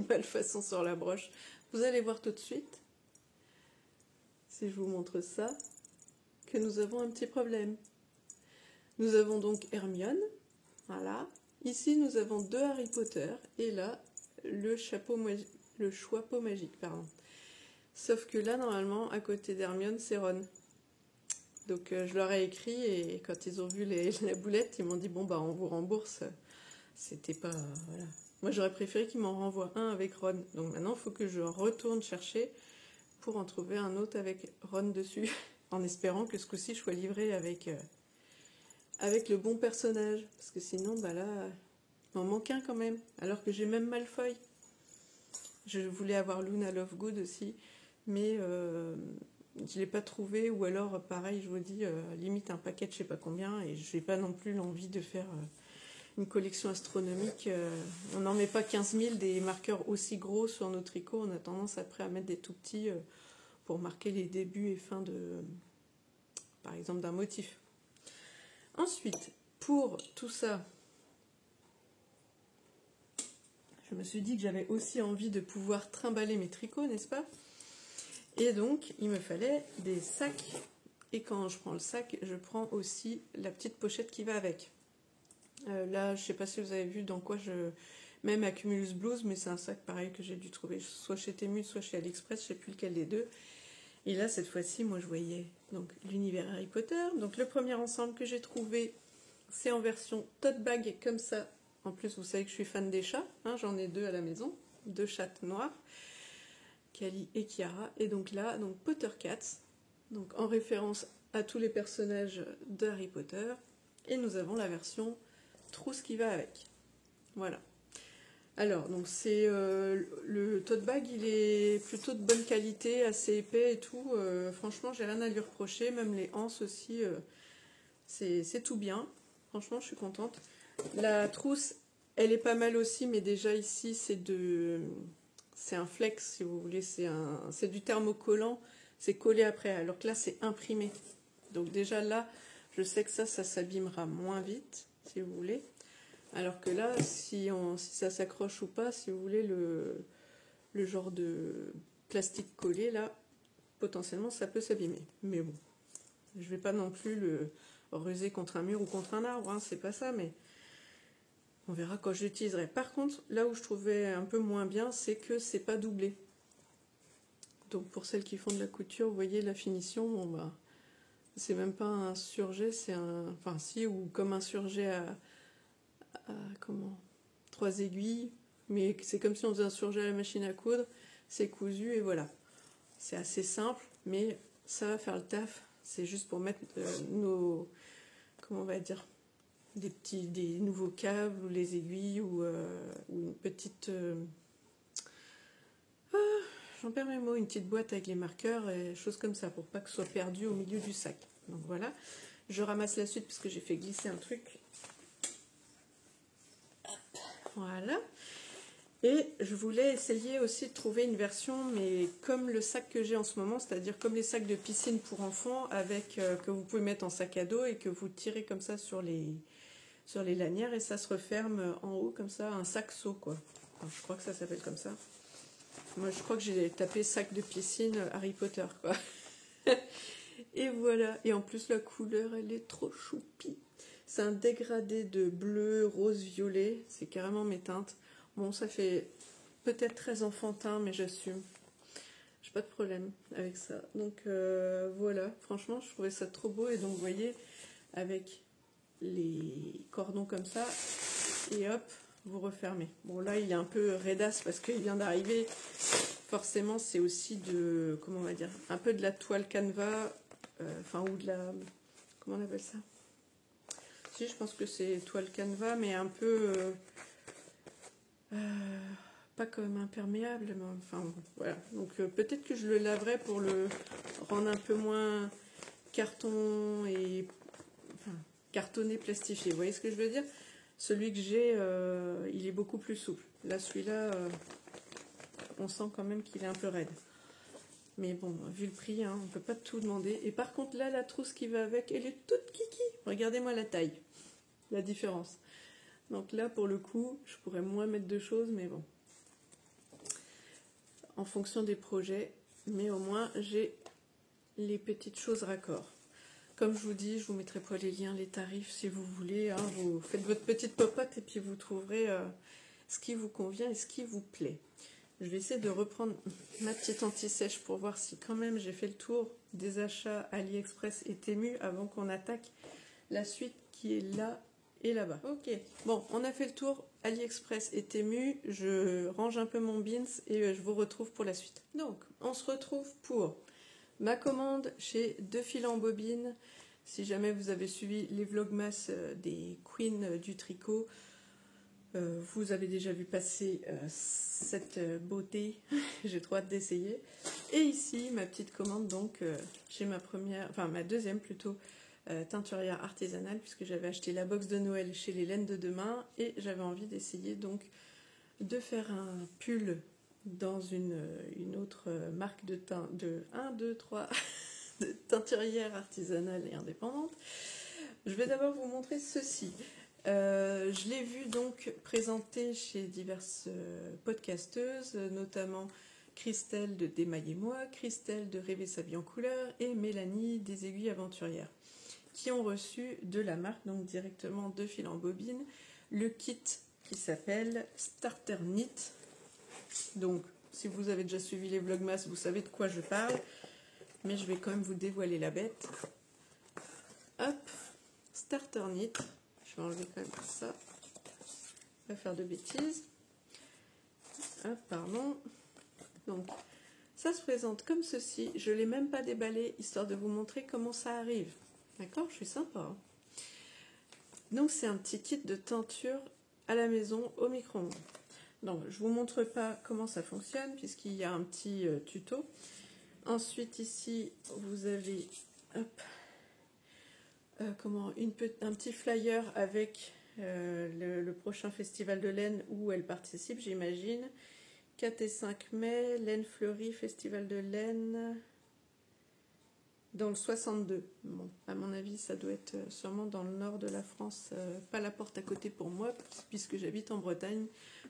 malfaçon sur la broche. Vous allez voir tout de suite, si je vous montre ça, que nous avons un petit problème. Nous avons donc Hermione, voilà. Ici nous avons 2 Harry Potter et là le chapeau magique, pardon. Sauf que là normalement à côté d'Hermione c'est Ron. Donc je leur ai écrit et quand ils ont vu la boulette, ils m'ont dit bon bah on vous rembourse. C'était pas, voilà. Moi j'aurais préféré qu'ils m'en renvoient un avec Ron. Donc maintenant il faut que je retourne chercher pour en trouver un autre avec Ron dessus, en espérant que ce coup-ci je sois livrée avec le bon personnage. Parce que sinon bah là il m'en manque un quand même. Alors que j'ai même Malfoy. Je voulais avoir Luna Lovegood aussi, mais je ne l'ai pas trouvé, ou alors pareil, je vous dis, limite un paquet de je sais pas combien, et je n'ai pas non plus l'envie de faire une collection astronomique. On n'en met pas 15 000 des marqueurs aussi gros sur nos tricots, on a tendance après à mettre des tout petits pour marquer les débuts et fins de, par exemple, d'un motif. Ensuite, pour tout ça, je me suis dit que j'avais aussi envie de pouvoir trimballer mes tricots, n'est-ce pas? Et donc, il me fallait des sacs. Et quand je prends le sac, je prends aussi la petite pochette qui va avec. Là, je ne sais pas si vous avez vu dans quoi je... Même à Cumulus Blues, mais c'est un sac pareil que j'ai dû trouver soit chez Temu, soit chez AliExpress, je ne sais plus lequel des deux. Et là, cette fois-ci, moi, je voyais donc l'univers Harry Potter. Donc, le premier ensemble que j'ai trouvé, c'est en version tote bag comme ça. En plus, vous savez que je suis fan des chats, hein, j'en ai 2 à la maison, 2 chattes noires, Kali et Kiara. Et donc là, donc Potter Cats, donc en référence à tous les personnages de Harry Potter. Et nous avons la version trousse qui va avec. Voilà. Alors, donc c'est le tote bag, il est plutôt de bonne qualité, assez épais et tout. Franchement, j'ai rien à lui reprocher. Même les anses aussi, c'est tout bien. Franchement, je suis contente. La trousse, elle est pas mal aussi, mais déjà ici, c'est un flex, si vous voulez. C'est du thermocollant. C'est collé après, alors que là, c'est imprimé. Donc déjà là, je sais que ça s'abîmera moins vite, si vous voulez. Alors que là, si ça s'accroche ou pas, si vous voulez, le genre de plastique collé, là, potentiellement, ça peut s'abîmer. Mais bon, je vais pas non plus le ruser contre un mur ou contre un arbre, hein, c'est pas ça, mais on verra quand je l'utiliserai. Par contre, là où je trouvais un peu moins bien, c'est que c'est pas doublé. Donc pour celles qui font de la couture, vous voyez la finition, bon bah, c'est même pas un surjet, c'est un... Enfin si, ou comme un surjet à comment 3 aiguilles, mais c'est comme si on faisait un surjet à la machine à coudre, c'est cousu et voilà. C'est assez simple, mais ça va faire le taf. C'est juste pour mettre nos, comment on va dire, des nouveaux câbles ou les aiguilles ou une petite, j'en perds mes mots, une petite boîte avec les marqueurs et choses comme ça pour pas que ce soit perdu au milieu du sac. Donc voilà, je ramasse la suite parce que j'ai fait glisser un truc. Voilà. Et je voulais essayer aussi de trouver une version, mais comme le sac que j'ai en ce moment, c'est-à-dire comme les sacs de piscine pour enfants, avec que vous pouvez mettre en sac à dos et que vous tirez comme ça sur les lanières et ça se referme en haut comme ça, un sac seau quoi. Enfin, je crois que ça s'appelle comme ça. Moi je crois que j'ai tapé sac de piscine Harry Potter quoi. Et voilà, et en plus la couleur elle est trop choupie. C'est un dégradé de bleu, rose, violet, c'est carrément mes teintes. Bon, ça fait peut-être très enfantin, mais j'assume. J'ai pas de problème avec ça. Donc voilà, franchement, je trouvais ça trop beau. Et donc, vous voyez, avec les cordons comme ça, et hop, vous refermez. Bon, là, il est un peu raidasse parce qu'il vient d'arriver. Forcément, c'est aussi de, comment on va dire, un peu de la toile canevas, enfin, ou de la, comment on appelle ça? Si, je pense que c'est toile canevas, mais un peu... pas comme imperméable, mais enfin voilà. Donc peut-être que je le laverai pour le rendre un peu moins carton et enfin, cartonné, plastifié. Vous voyez ce que je veux dire? Celui que j'ai, il est beaucoup plus souple. Là, celui-là, on sent quand même qu'il est un peu raide. Mais bon, vu le prix, hein, on ne peut pas tout demander. Et par contre, là, la trousse qui va avec, elle est toute kiki. Regardez-moi la taille, la différence. Donc là, pour le coup, je pourrais moins mettre de choses, mais bon. En fonction des projets, mais au moins j'ai les petites choses raccord. Comme je vous dis, je vous mettrai pas les liens, les tarifs si vous voulez. Hein, vous faites votre petite popote et puis vous trouverez ce qui vous convient et ce qui vous plaît. Je vais essayer de reprendre ma petite anti-sèche pour voir si quand même j'ai fait le tour des achats AliExpress et Temu avant qu'on attaque la suite qui est là et là-bas. Ok, bon, on a fait le tour AliExpress et Temu. Je range un peu mon bins et je vous retrouve pour la suite. Donc, on se retrouve pour ma commande chez Deux Fils en Bobine. Si jamais vous avez suivi les vlogmas des queens du tricot, vous avez déjà vu passer cette beauté. J'ai trop hâte d'essayer. Et ici, ma petite commande, donc, chez ma deuxième plutôt, teinturière artisanale, puisque j'avais acheté la box de Noël chez les Laines de Demain et j'avais envie d'essayer donc de faire un pull dans une autre marque de de teinturière artisanale et indépendante. Je vais d'abord vous montrer ceci. Je l'ai vu donc présenté chez diverses podcasteuses, notamment Christelle de Démaillez-moi, Christelle de Rêver sa vie en couleur et Mélanie des Aiguilles Aventurières, qui ont reçu de la marque, donc directement Deux Fils en Bobine, le kit qui s'appelle Starter Knit. Donc, si vous avez déjà suivi les vlogmas, vous savez de quoi je parle, mais je vais quand même vous dévoiler la bête. Hop, Starter Knit. Je vais enlever quand même ça. Pas faire de bêtises. Hop, pardon. Donc, ça se présente comme ceci. Je ne l'ai même pas déballé, histoire de vous montrer comment ça arrive. D'accord? Je suis sympa. Hein. Donc, c'est un petit kit de teinture à la maison au micro-ondes. Donc, je vous montre pas comment ça fonctionne puisqu'il y a un petit tuto. Ensuite, ici, vous avez hop, un petit flyer avec le prochain festival de laine où elle participe, j'imagine. 4 et 5 mai, Laine Fleurie, festival de laine dans le 62. Bon, à mon avis, ça doit être sûrement dans le nord de la France, pas la porte à côté pour moi, puisque j'habite en Bretagne.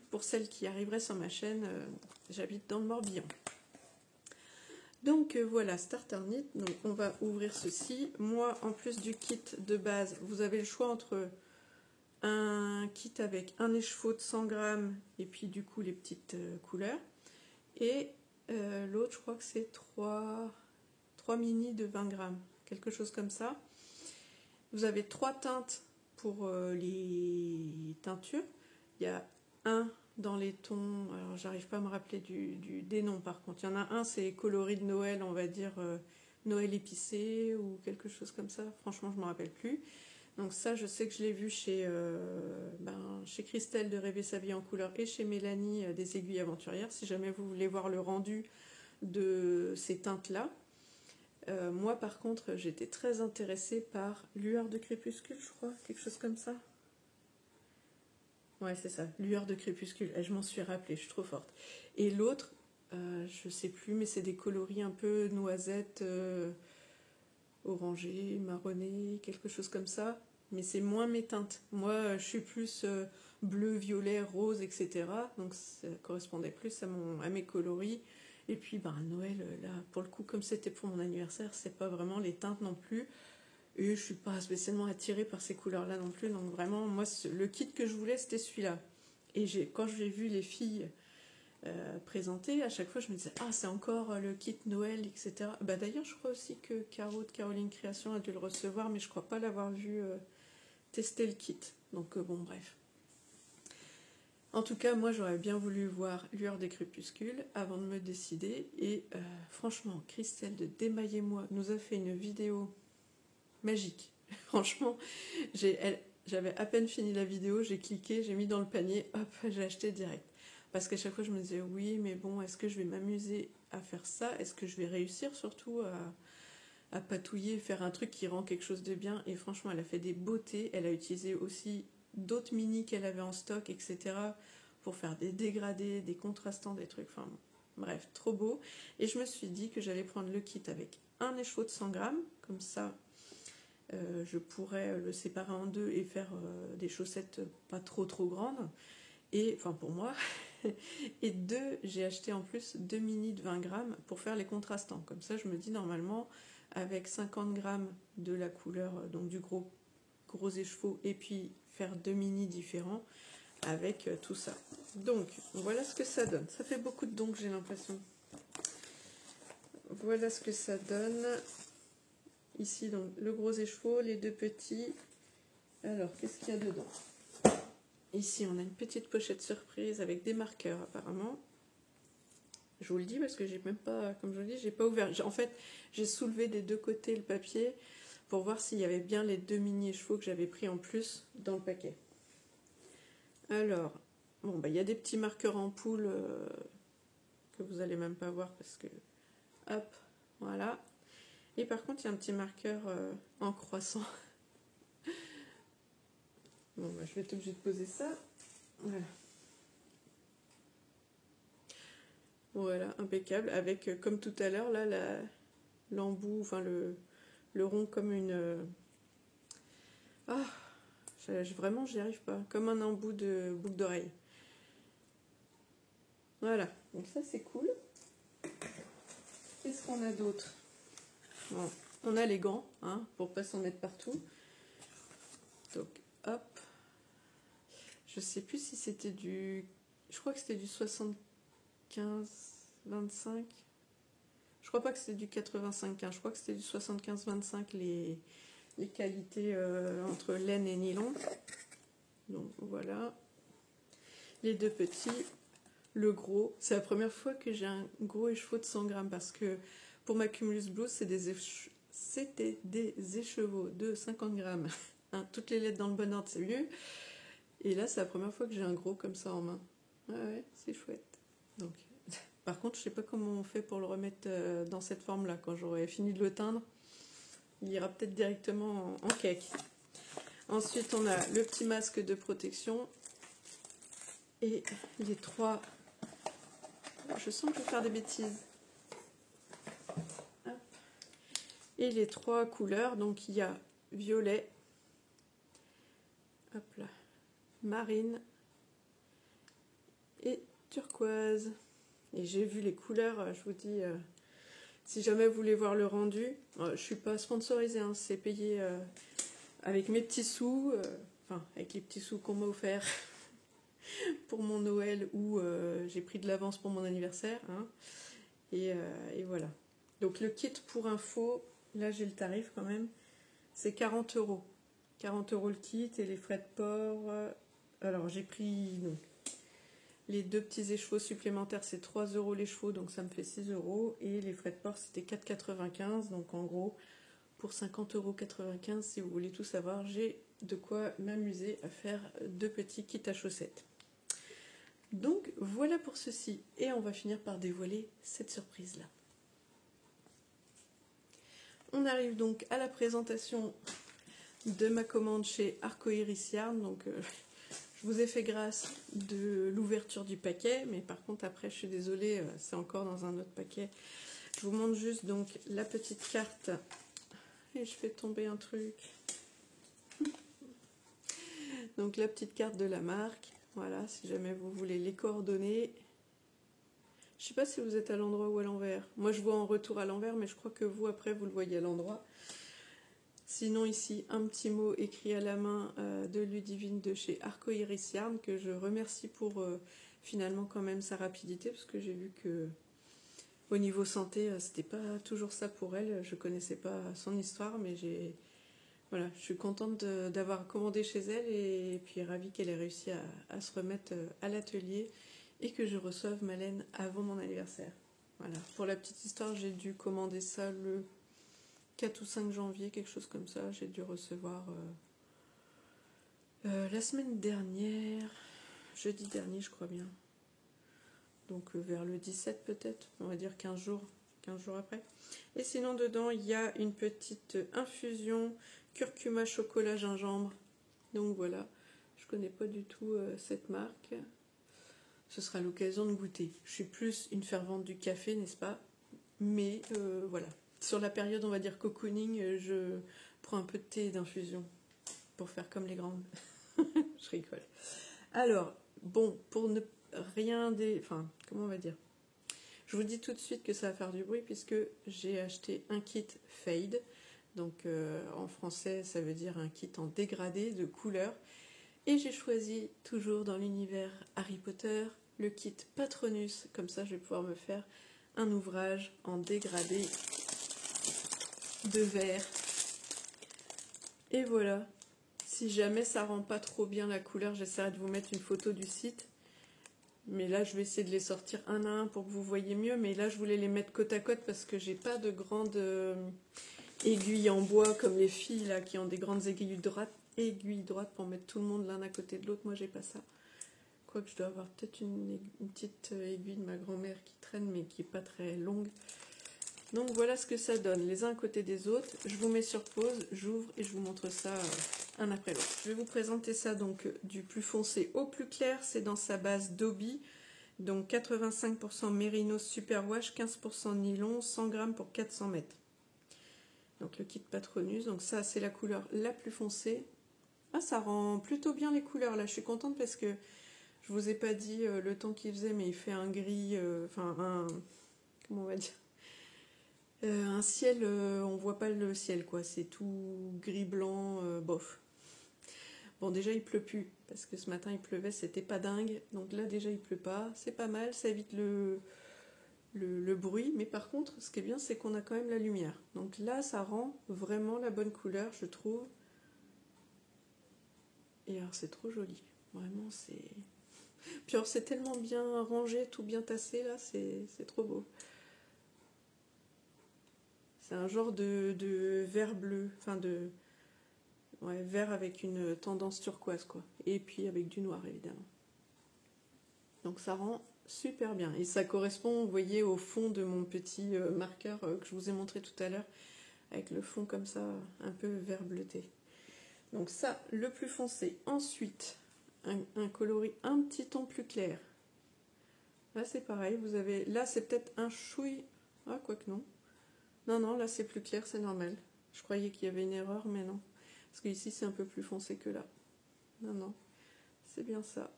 Pour celles qui arriveraient sur ma chaîne, j'habite dans le Morbihan. Donc voilà, Starter Knit. Donc on va ouvrir ceci. Moi, en plus du kit de base, vous avez le choix entre un kit avec un écheveau de 100 grammes et puis du coup les petites couleurs. Et l'autre, je crois que c'est 3 mini de 20 grammes, quelque chose comme ça. Vous avez 3 teintes pour les teintures. Il y a un dans les tons, alors j'arrive pas à me rappeler des noms par contre. Il y en a un, c'est coloris de Noël, on va dire Noël épicé ou quelque chose comme ça. Franchement, je me rappelle plus. Donc ça, je sais que je l'ai vu chez Christelle de Rêver sa vie en couleur et chez Mélanie des Aiguilles Aventurières. Si jamais vous voulez voir le rendu de ces teintes-là. Moi, par contre, j'étais très intéressée par Lueur de crépuscule, je crois, quelque chose comme ça. Ouais, c'est ça, Lueur de crépuscule. Je m'en suis rappelée, je suis trop forte. Et l'autre, je sais plus, mais c'est des coloris un peu noisette, orangé, marronné, quelque chose comme ça. Mais c'est moins mes teintes. Moi, je suis plus bleu, violet, rose, etc. Donc ça correspondait plus à mes coloris. Et puis, Noël, là, pour le coup, comme c'était pour mon anniversaire, c'est pas vraiment les teintes non plus. Et je suis pas spécialement attirée par ces couleurs-là non plus. Donc vraiment, moi, le kit que je voulais, c'était celui-là. Et quand j'ai vu les filles présenter, à chaque fois, je me disais, ah, c'est encore le kit Noël, etc. D'ailleurs, je crois aussi que Caro de Caroline Création a dû le recevoir, mais je crois pas l'avoir vu tester le kit. Donc, bon, bref. En tout cas, moi, j'aurais bien voulu voir Lueur des crépuscules avant de me décider. Et franchement, Christelle de Démaillez-moi nous a fait une vidéo magique. Franchement, j'avais à peine fini la vidéo, j'ai cliqué, j'ai mis dans le panier, hop, j'ai acheté direct. Parce qu'à chaque fois, je me disais, oui, mais bon, est-ce que je vais m'amuser à faire ça? Est-ce que je vais réussir surtout à patouiller, faire un truc qui rend quelque chose de bien? Et franchement, elle a fait des beautés. Elle a utilisé aussi d'autres mini qu'elle avait en stock, etc. pour faire des dégradés, des contrastants, des trucs. Enfin, bref, trop beau. Et je me suis dit que j'allais prendre le kit avec un écheveau de 100 grammes. Comme ça, je pourrais le séparer en deux et faire des chaussettes pas trop grandes. Et, enfin, pour moi. Et j'ai acheté en plus 2 mini de 20 grammes pour faire les contrastants. Comme ça, je me dis normalement, avec 50 grammes de la couleur, donc du gros écheveau, et puis faire 2 mini différents avec tout ça. Donc, voilà ce que ça donne. Ça fait beaucoup de donc, j'ai l'impression. Voilà ce que ça donne. Ici, donc, le gros écheveau, les deux petits. Alors, qu'est-ce qu'il y a dedans ? Ici, on a une petite pochette surprise avec des marqueurs, apparemment. Je vous le dis parce que j'ai même pas, comme je vous dis, j'ai pas ouvert. En fait, j'ai soulevé des deux côtés le papier pour voir s'il y avait bien les 2 mini écheveaux que j'avais pris en plus dans le paquet. Alors, bon, il y a des petits marqueurs en poule que vous allez même pas voir parce que, hop, voilà. Et par contre, il y a un petit marqueur en croissant. Bon, je vais être obligée de poser ça. Voilà. Voilà, impeccable. Avec, comme tout à l'heure, là, l'embout, enfin le rond comme une... Ah, vraiment, j'y arrive pas. Comme un embout de boucle d'oreille. Voilà, donc ça c'est cool. Qu'est-ce qu'on a d'autre? Bon, on a les gants, hein, pour pas s'en mettre partout. Donc, hop. Je sais plus si c'était du... Je crois que c'était du 75-25. Je crois pas que c'était du 85-15. Je crois que c'était du 75-25 les qualités entre laine et nylon. Donc voilà. Les deux petits. Le gros. C'est la première fois que j'ai un gros écheveau de 100 grammes parce que pour ma Cumulus Blues, c'était des écheveaux de 50 grammes. Hein, toutes les lettres dans le bon ordre, c'est mieux. Et là, c'est la première fois que j'ai un gros comme ça en main. Ouais, c'est chouette. Donc, par contre, je sais pas comment on fait pour le remettre dans cette forme-là. Quand j'aurai fini de le teindre, il ira peut-être directement en cake. Ensuite, on a le petit masque de protection et les 3. Je sens que je vais faire des bêtises. Hop. Et les 3 couleurs, donc il y a violet, hop là, marine et turquoise. Et j'ai vu les couleurs, je vous dis, si jamais vous voulez voir le rendu, je suis pas sponsorisée, hein, c'est payé avec mes petits sous, enfin avec les petits sous qu'on m'a offert pour mon Noël ou j'ai pris de l'avance pour mon anniversaire. Hein, et voilà. Donc le kit pour info, là j'ai le tarif quand même, c'est 40 €. 40 € le kit et les frais de port. Alors j'ai pris donc, les 2 petits écheveaux supplémentaires, c'est 3 € l'écheveau, donc ça me fait 6 €. Et les frais de port, c'était 4,95 €. Donc en gros, pour 50,95 € si vous voulez tout savoir, j'ai de quoi m'amuser à faire 2 petits kits à chaussettes. Donc voilà pour ceci. Et on va finir par dévoiler cette surprise-là. On arrive donc à la présentation de ma commande chez Arcoiris Yarn. Donc je vous ai fait grâce de l'ouverture du paquet, mais par contre après je suis désolée, c'est encore dans un autre paquet. Je vous montre juste donc la petite carte et je fais tomber un truc. Donc la petite carte de la marque, voilà, si jamais vous voulez les coordonnées. Je sais pas si vous êtes à l'endroit ou à l'envers. Moi je vois en retour à l'envers, mais je crois que vous après vous le voyez à l'endroit. Sinon ici un petit mot écrit à la main de Ludivine de chez Arcoiris Yarn, que je remercie pour finalement quand même sa rapidité, parce que j'ai vu que au niveau santé c'était pas toujours ça pour elle. Je connaissais pas son histoire, mais voilà, je suis contente d'avoir commandé chez elle et puis ravie qu'elle ait réussi à se remettre à l'atelier et que je reçoive ma laine avant mon anniversaire. Voilà, pour la petite histoire, j'ai dû commander ça le 4 ou 5 janvier, quelque chose comme ça. J'ai dû recevoir la semaine dernière, jeudi dernier je crois bien. Donc vers le 17 peut-être, on va dire 15 jours après. Et sinon dedans il y a une petite infusion curcuma chocolat gingembre. Donc voilà, je connais pas du tout cette marque. Ce sera l'occasion de goûter. Je suis plus une fervente du café, n'est-ce pas? Mais voilà. Sur la période, on va dire cocooning, je prends un peu de thé d'infusion pour faire comme les grandes. Je rigole. Alors, bon, pour ne rien... Enfin, comment on va dire? Je vous dis tout de suite que ça va faire du bruit puisque j'ai acheté un kit fade. Donc, en français, ça veut dire un kit en dégradé de couleurs. Et j'ai choisi, toujours dans l'univers Harry Potter, le kit Patronus. Comme ça, je vais pouvoir me faire un ouvrage en dégradé de vert. Et voilà. Si jamais ça rend pas trop bien la couleur, j'essaierai de vous mettre une photo du site. Mais là, je vais essayer de les sortir un à un pour que vous voyez mieux. Mais là, je voulais les mettre côte à côte parce que j'ai pas de grandes aiguilles en bois comme les filles là qui ont des grandes aiguilles droites pour mettre tout le monde l'un à côté de l'autre. Moi, j'ai pas ça. Quoique je dois avoir peut-être une petite aiguille de ma grand-mère qui traîne, mais qui est pas très longue. Donc voilà ce que ça donne, les uns à côté des autres. Je vous mets sur pause, j'ouvre et je vous montre ça un après l'autre. Je vais vous présenter ça donc du plus foncé au plus clair. C'est dans sa base Dobby. Donc 85% Mérinos Superwash, 15% nylon, 100 g pour 400 mètres. Donc le kit Patronus, donc ça c'est la couleur la plus foncée. Ah, ça rend plutôt bien les couleurs là, je suis contente parce que je vous ai pas dit le temps qu'il faisait, mais il fait un gris, enfin un... comment on va dire, un ciel, on voit pas le ciel quoi, c'est tout gris blanc, bof. Bon déjà il pleut plus, parce que ce matin il pleuvait, c'était pas dingue, donc là déjà il pleut pas, c'est pas mal, ça évite le bruit, mais par contre ce qui est bien c'est qu'on a quand même la lumière. Donc là ça rend vraiment la bonne couleur je trouve. Et alors c'est trop joli, vraiment c'est... Puis alors c'est tellement bien rangé, tout bien tassé là, c'est trop beau. C'est un genre de vert bleu, enfin de... Ouais, vert avec une tendance turquoise quoi. Et puis avec du noir évidemment. Donc ça rend super bien. Et ça correspond, vous voyez, au fond de mon petit marqueur que je vous ai montré tout à l'heure, avec le fond comme ça, un peu vert bleuté. Donc ça, le plus foncé. Ensuite, un coloris un petit ton plus clair. Là, c'est pareil. Vous avez, là, c'est peut-être un chouille. Ah, quoique non. Non, non, là, c'est plus clair, c'est normal. Je croyais qu'il y avait une erreur, mais non. Parce qu'ici, c'est un peu plus foncé que là. Non, non. C'est bien ça.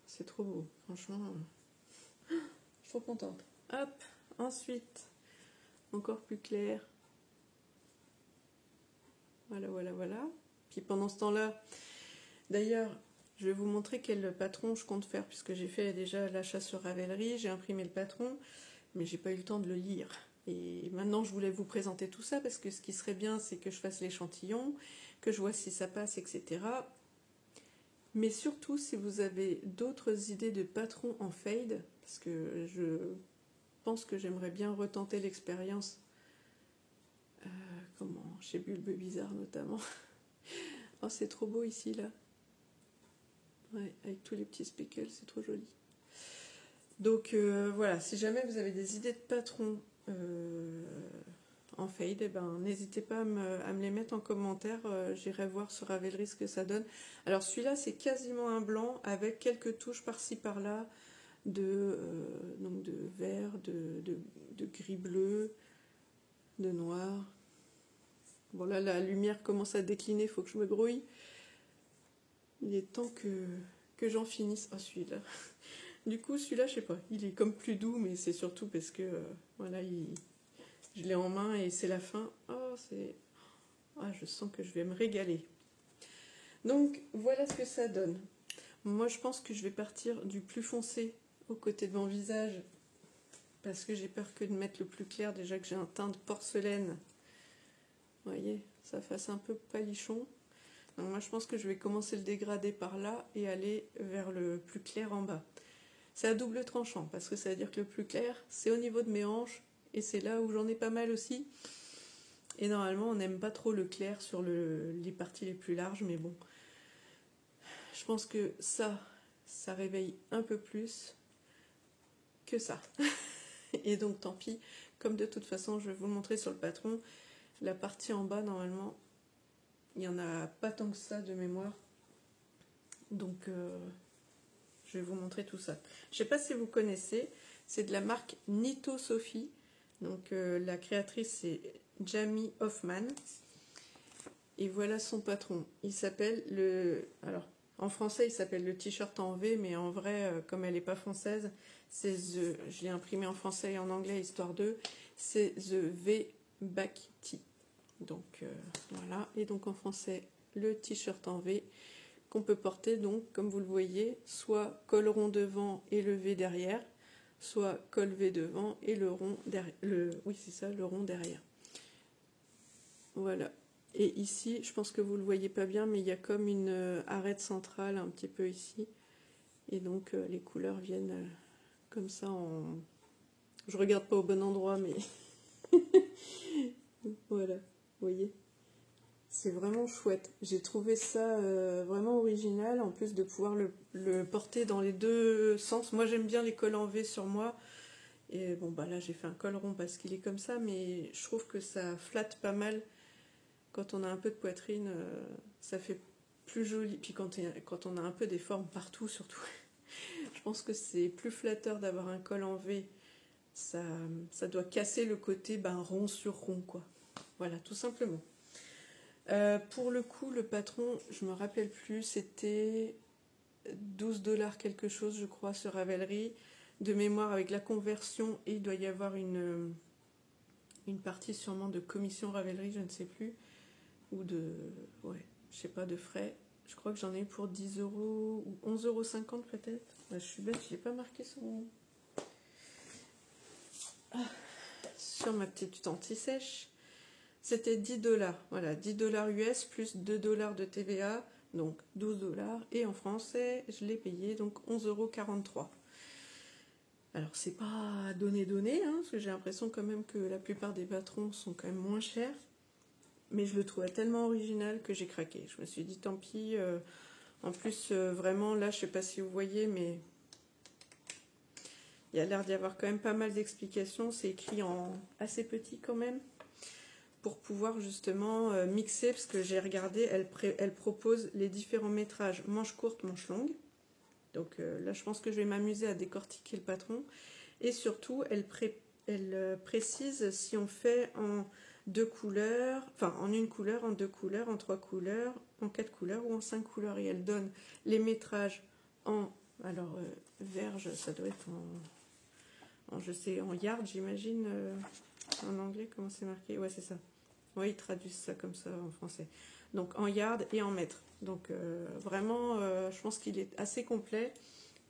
C'est trop beau. Franchement, je suis trop contente. Hop. Ensuite, encore plus clair. Voilà, voilà, voilà. Puis pendant ce temps-là, d'ailleurs, je vais vous montrer quel patron je compte faire, puisque j'ai fait déjà l'achat sur Ravelry, j'ai imprimé le patron, mais j'ai pas eu le temps de le lire. Et maintenant, je voulais vous présenter tout ça, parce que ce qui serait bien, c'est que je fasse l'échantillon, que je vois si ça passe, etc. Mais surtout, si vous avez d'autres idées de patrons en fade, parce que je pense que j'aimerais bien retenter l'expérience, chez Bulbe Bizarre notamment. Oh, c'est trop beau ici, là. Ouais, avec tous les petits speckles, c'est trop joli. Donc voilà, si jamais vous avez des idées de patrons en fade, eh ben, n'hésitez pas à me les mettre en commentaire. J'irai voir sur Ravelry ce que ça donne. Alors celui-là, c'est quasiment un blanc avec quelques touches par-ci par-là donc de vert, de gris-bleu, de noir. Bon là, la lumière commence à décliner, il faut que je me grouille. Il est temps que j'en finisse. Ah, celui-là. Du coup, celui-là, je sais pas, il est comme plus doux, mais c'est surtout parce que voilà, je l'ai en main et c'est la fin. Oh, je sens que je vais me régaler. Donc, voilà ce que ça donne. Moi, je pense que je vais partir du plus foncé au côté de mon visage parce que j'ai peur que de mettre le plus clair, déjà que j'ai un teint de porcelaine. Vous voyez, ça fasse un peu palichon. Donc moi, je pense que je vais commencer le dégradé par là et aller vers le plus clair en bas. C'est à double tranchant, parce que ça veut dire que le plus clair, c'est au niveau de mes hanches, et c'est là où j'en ai pas mal aussi. Et normalement, on n'aime pas trop le clair sur les parties les plus larges, mais bon. Je pense que ça réveille un peu plus que ça. Et donc, tant pis. Comme de toute façon, je vais vous le montrer sur le patron, la partie en bas, normalement, il n'y en a pas tant que ça de mémoire. Donc, je vais vous montrer tout ça. Je ne sais pas si vous connaissez, c'est de la marque Nito Sophie. Donc, la créatrice, c'est Jamie Hoffman. Et voilà son patron. Il s'appelle alors, en français, il s'appelle le t-shirt en V, mais en vrai, comme elle n'est pas française, c'est je l'ai imprimé en français et en anglais, histoire de, c'est The V Back Tee. Donc, voilà. Et donc, en français, le t-shirt en V, qu'on peut porter, donc, comme vous le voyez, soit col rond devant et le V derrière, soit col V devant et le rond derrière. Oui, c'est ça, le rond derrière. Voilà. Et ici, je pense que vous ne le voyez pas bien, mais il y a comme une arête centrale un petit peu ici. Et donc, les couleurs viennent comme ça en... Je regarde pas au bon endroit, mais... Voilà, vous voyez. C'est vraiment chouette. J'ai trouvé ça vraiment original, en plus de pouvoir le porter dans les deux sens. Moi, j'aime bien les cols en V sur moi. Et bon, bah là, j'ai fait un col rond parce qu'il est comme ça, mais je trouve que ça flatte pas mal. Quand on a un peu de poitrine, ça fait plus joli. Puis quand on a un peu des formes partout, surtout, je pense que c'est plus flatteur d'avoir un col en V. Ça doit casser le côté rond sur rond, quoi. Voilà, tout simplement. Pour le coup, le patron, je me rappelle plus, c'était 12$ quelque chose, je crois, sur Ravelry. De mémoire, avec la conversion, et il doit y avoir une partie sûrement de commission Ravelry, je ne sais plus. Ou je sais pas, de frais. Je crois que j'en ai eu pour 10€ ou 11,50€ peut-être. Je suis bête, je l'ai pas marqué sur ma petite anti-sèche. C'était 10$. Voilà, 10$ US plus 2$ de TVA, donc 12$. Et en français, je l'ai payé donc 11,43€. Alors, c'est pas donné, hein, parce que j'ai l'impression quand même que la plupart des patrons sont quand même moins chers. Mais je le trouvais tellement original que j'ai craqué. Je me suis dit, tant pis. En plus, vraiment, là, je sais pas si vous voyez, mais Il y a l'air d'y avoir quand même pas mal d'explications. C'est écrit en assez petit quand même. Pour pouvoir justement mixer, parce que j'ai regardé, elle propose les différents métrages, manche courte, manche longue. Donc là, je pense que je vais m'amuser à décortiquer le patron. Et surtout, elle précise si on fait en 2 couleurs, enfin en 1 couleur, en 2 couleurs, en 3 couleurs, en 4 couleurs ou en 5 couleurs. Et elle donne les métrages en, alors verge, ça doit être en yard, j'imagine, en anglais, comment c'est marqué? Ouais, c'est ça. Oui, ils traduisent ça comme ça en français. Donc en yard et en mètre. Donc vraiment, je pense qu'il est assez complet.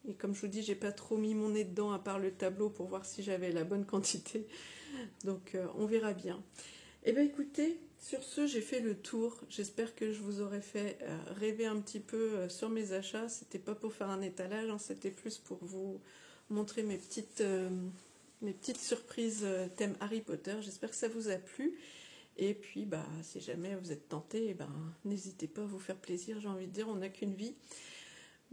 Et comme je vous dis, j'ai pas trop mis mon nez dedans à part le tableau pour voir si j'avais la bonne quantité. Donc on verra bien. Eh bien écoutez, sur ce, j'ai fait le tour. J'espère que je vous aurai fait rêver un petit peu sur mes achats. C'était pas pour faire un étalage, hein, c'était plus pour vous montrer mes petites surprises thème Harry Potter. J'espère que ça vous a plu. Et puis, si jamais vous êtes tenté, n'hésitez pas à vous faire plaisir. J'ai envie de dire, on n'a qu'une vie.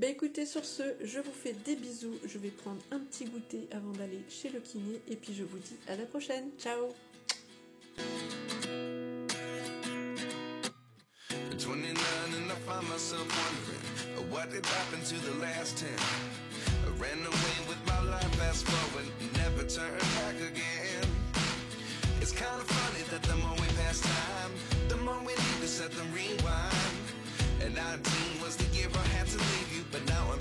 Écoutez, sur ce, je vous fais des bisous. Je vais prendre un petit goûter avant d'aller chez le kiné. Et puis, je vous dis à la prochaine. Ciao! 29 and I find myself wondering what did happen to the last 10. I ran away with my life, fast forward, never turn back again. It's kind of funny that the more we pass time, the more we need to set the rewind. And 19 was the year I had to leave you, but now I'm